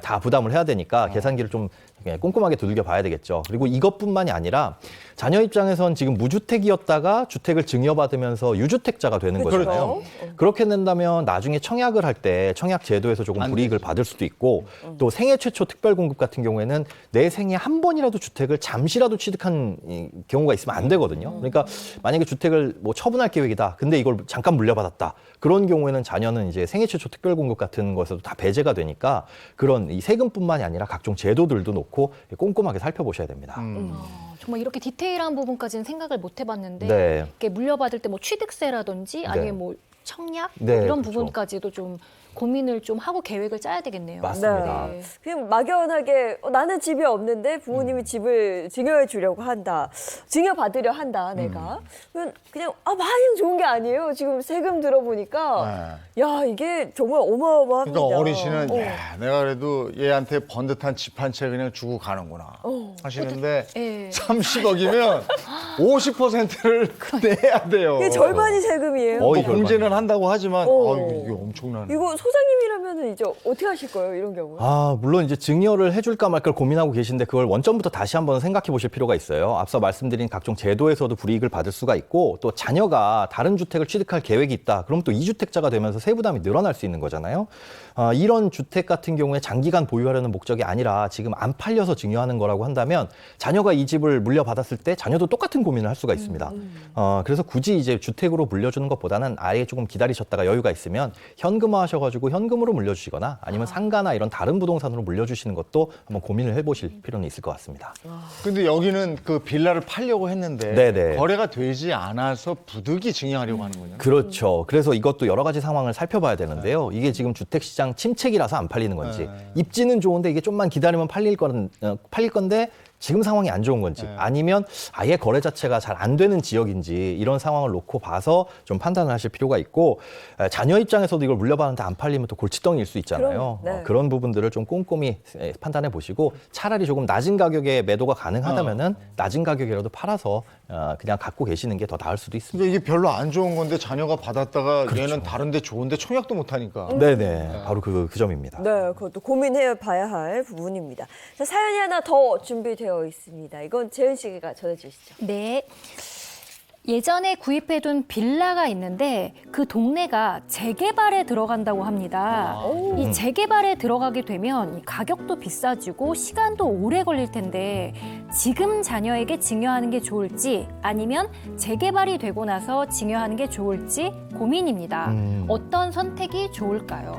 다 부담을 해야 되니까 계산기를 좀 꼼꼼하게 두들겨 봐야 되겠죠. 그리고 이것뿐만이 아니라 자녀 입장에선 지금 무주택이었다가 주택을 증여받으면서 유주택자가 되는 거잖아요. 그렇게 된다면 나중에 청약을 할 때 청약 제도에서 조금 불이익을 받을 수도 있고 또 생애 최초 특별 공급 같은 경우에는 내 생에 한 번이라도 주택을 잠시라도 취득한 경우가 있으면 안 되거든요. 그러니까 만약에 주택을 뭐 처분할 계획이다. 근데 이걸 잠깐 물려받았다. 그런 경우에는 자녀는 이제 생애 최초 특별 공급 같은 것에서도 다 배제가 되니까 그런 이 세금뿐만이 아니라 각종 제도들도 놓고 꼼꼼하게 살펴보셔야 됩니다. 정말 이렇게 디테일한 부분까지는 생각을 못 해봤는데 네. 이렇게 물려받을 때 뭐 취득세라든지 아니면 뭐 청약 네, 이런 그렇죠. 부분까지도 좀 고민을 좀 하고 계획을 짜야 되겠네요. 맞습니다. 네. 그냥 막연하게 나는 집이 없는데 부모님이 집을 증여해 주려고 한다. 증여받으려 한다, 내가. 그냥 마냥 좋은 게 아니에요. 지금 세금 들어보니까 야, 이게 정말 어마어마합니다. 그러니까 어르신은 야, 내가 그래도 얘한테 번듯한 집 한 채 그냥 주고 가는구나 하시는데 예. 30억이면 50%를 내야 돼요. 이게 절반이 세금이에요. 거의 공제는 한다고 하지만 이게 엄청나네. 이거 소장님이라면 이제 어떻게 하실 거예요, 이런 경우? 물론 이제 증여를 해줄까 말까 고민하고 계신데 그걸 원점부터 다시 한번 생각해 보실 필요가 있어요. 앞서 말씀드린 각종 제도에서도 불이익을 받을 수가 있고 또 자녀가 다른 주택을 취득할 계획이 있다. 그럼 또 2주택자가 되면서 세부담이 늘어날 수 있는 거잖아요. 이런 주택 같은 경우에 장기간 보유하려는 목적이 아니라 지금 안 팔려서 증여하는 거라고 한다면 자녀가 이 집을 물려받았을 때 자녀도 똑같은 고민을 할 수가 있습니다. 그래서 굳이 이제 주택으로 물려주는 것보다는 아예 조금 기다리셨다가 여유가 있으면 현금화하셔가지고 현금으로 물려주시거나 아니면 상가나 이런 다른 부동산으로 물려주시는 것도 한번 고민을 해보실 필요는 있을 것 같습니다. 근데 여기는 그 빌라를 팔려고 했는데 네네. 거래가 되지 않아서 부득이 증여하려고 하는 거냐? 그렇죠. 그래서 이것도 여러 가지 상황을 살펴봐야 되는데요. 이게 지금 주택시장 침체기라서 안 팔리는 건지 입지는 좋은데 이게 좀만 기다리면 팔릴 건데 지금 상황이 안 좋은 건지 아니면 아예 거래 자체가 잘 안 되는 지역인지 이런 상황을 놓고 봐서 좀 판단을 하실 필요가 있고 자녀 입장에서도 이걸 물려받았는데 안 팔리면 또 골칫덩이일 수 있잖아요. 그런 부분들을 좀 꼼꼼히 판단해 보시고 차라리 조금 낮은 가격에 매도가 가능하다면은 낮은 가격이라도 팔아서 그냥 갖고 계시는 게 더 나을 수도 있습니다. 근데 이게 별로 안 좋은 건데 자녀가 받았다가 얘는 다른데 좋은데 청약도 못 하니까. 네네. 바로 그 점입니다. 네, 그것도 고민해 봐야 할 부분입니다. 자, 사연이 하나 더 준비되어 있습니다. 이건 재은 씨가 전해주시죠. 네. 예전에 구입해둔 빌라가 있는데 그 동네가 재개발에 들어간다고 합니다. 이 재개발에 들어가게 되면 이 가격도 비싸지고 시간도 오래 걸릴 텐데 지금 자녀에게 증여하는 게 좋을지 아니면 재개발이 되고 나서 증여하는 게 좋을지 고민입니다. 어떤 선택이 좋을까요?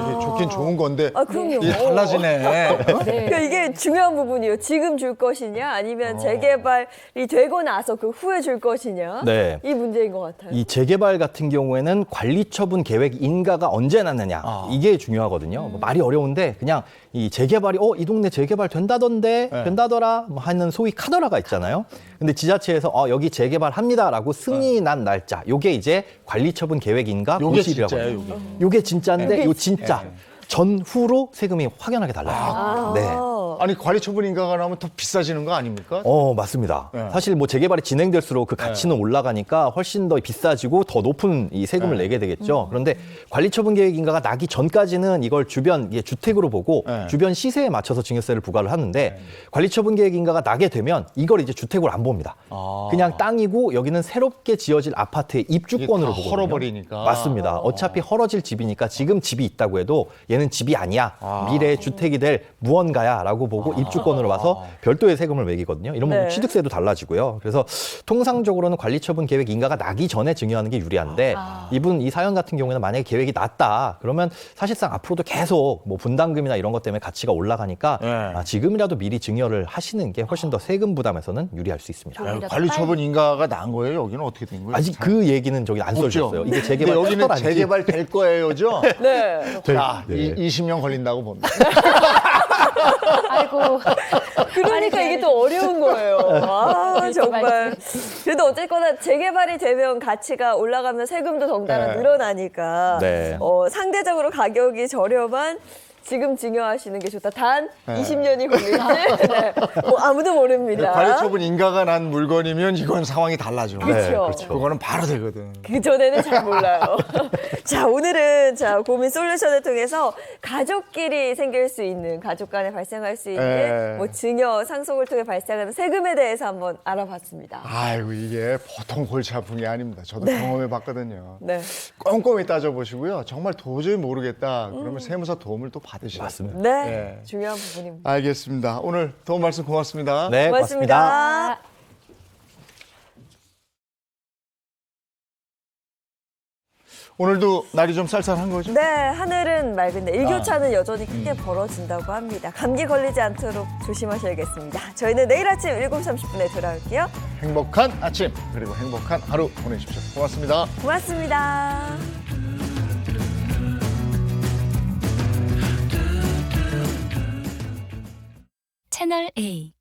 이게 좋긴 좋은 건데 그럼요. 이게 달라지네. 그러니까 이게 중요한 부분이에요. 지금 줄 것이냐 아니면 재개발이 되고 나서 그 후에 줄 것이냐. 네. 이 문제인 것 같아요. 이 재개발 같은 경우에는 관리처분 계획 인가가 언제 났느냐 이게 중요하거든요. 뭐 말이 어려운데 그냥 이 재개발이 이 동네 재개발 된다던데 된다더라 뭐 하는 소위 카더라가 있잖아요. 근데 지자체에서 여기 재개발합니다라고 승인이 난 날짜 요게 이제 관리처분 계획 인가 요게 고시일이라고 진짜예요, 합니다. 요게 진짜인데 요 진짜 네. 전후로 세금이 확연하게 달라요. 네. 아니 관리처분 인가가 나오면 더 비싸지는 거 아닙니까? 맞습니다. 네. 사실 뭐 재개발이 진행될수록 그 가치는 올라가니까 훨씬 더 비싸지고 더 높은 이 세금을 내게 되겠죠. 그런데 관리처분 계획 인가가 나기 전까지는 이걸 주변 주택으로 보고 주변 시세에 맞춰서 증여세를 부과를 하는데 관리처분 계획 인가가 나게 되면 이걸 이제 주택으로 안 봅니다. 그냥 땅이고 여기는 새롭게 지어질 아파트의 입주권으로 보거든요. 헐어버리니까. 맞습니다. 어차피 헐어질 집이니까 지금 집이 있다고 해도 얘는 집이 아니야. 미래의 주택이 될 무언가야라고 보고 입주권으로 와서 별도의 세금을 매기거든요. 이러면 네. 취득세도 달라지고요. 그래서 통상적으로는 관리처분 계획 인가가 나기 전에 증여하는 게 유리한데 이분 이 사연 같은 경우에는 만약에 계획이 났다 그러면 사실상 앞으로도 계속 뭐 분담금이나 이런 것 때문에 가치가 올라가니까 지금이라도 미리 증여를 하시는 게 훨씬 더 세금 부담에서는 유리할 수 있습니다. 관리처분 인가가 난 거예요? 여기는 어떻게 된 거예요? 아직 그 얘기는 저기 안 써주셨어요. 이게 재개발 근데 여기는 터널 아닌지. 재개발 될 거예요죠? 네. 자, 네. 20년 걸린다고 봅니다. 아이고. 그러니까 이게 또 어려운 거예요. 정말. 그래도 어쨌거나 재개발이 되면 가치가 올라가면 세금도 덩달아 늘어나니까 네. 상대적으로 가격이 저렴한 지금 증여하시는 게 좋다. 단 20년이 걸릴지 뭐 아무도 모릅니다. 관리처분 인가가 난 물건이면 이건 상황이 달라져. 그렇죠. 그거는 바로 되거든. 그 전에는 잘 몰라요. 자, 오늘은 고민 솔루션을 통해서 가족끼리 생길 수 있는, 가족 간에 발생할 수 있는 뭐 증여, 상속을 통해 발생하는 세금에 대해서 한번 알아봤습니다. 아이고 이게 보통 골치 아픈 게 아닙니다. 저도 경험해 봤거든요. 네. 꼼꼼히 따져보시고요. 정말 도저히 모르겠다. 그러면 세무사 도움을 또 받으셔야 돼요. 맞습니다. 네. 중요한 부분입니다. 알겠습니다. 오늘 도움 말씀 고맙습니다. 네, 고맙습니다. 고맙습니다. 오늘도 날이 좀 쌀쌀한 거죠? 네, 하늘은 맑은데 일교차는 여전히 크게 벌어진다고 합니다. 감기 걸리지 않도록 조심하셔야겠습니다. 저희는 내일 아침 7시 30분에 돌아올게요. 행복한 아침 그리고 행복한 하루 보내십시오. 고맙습니다. 고맙습니다. 채널 A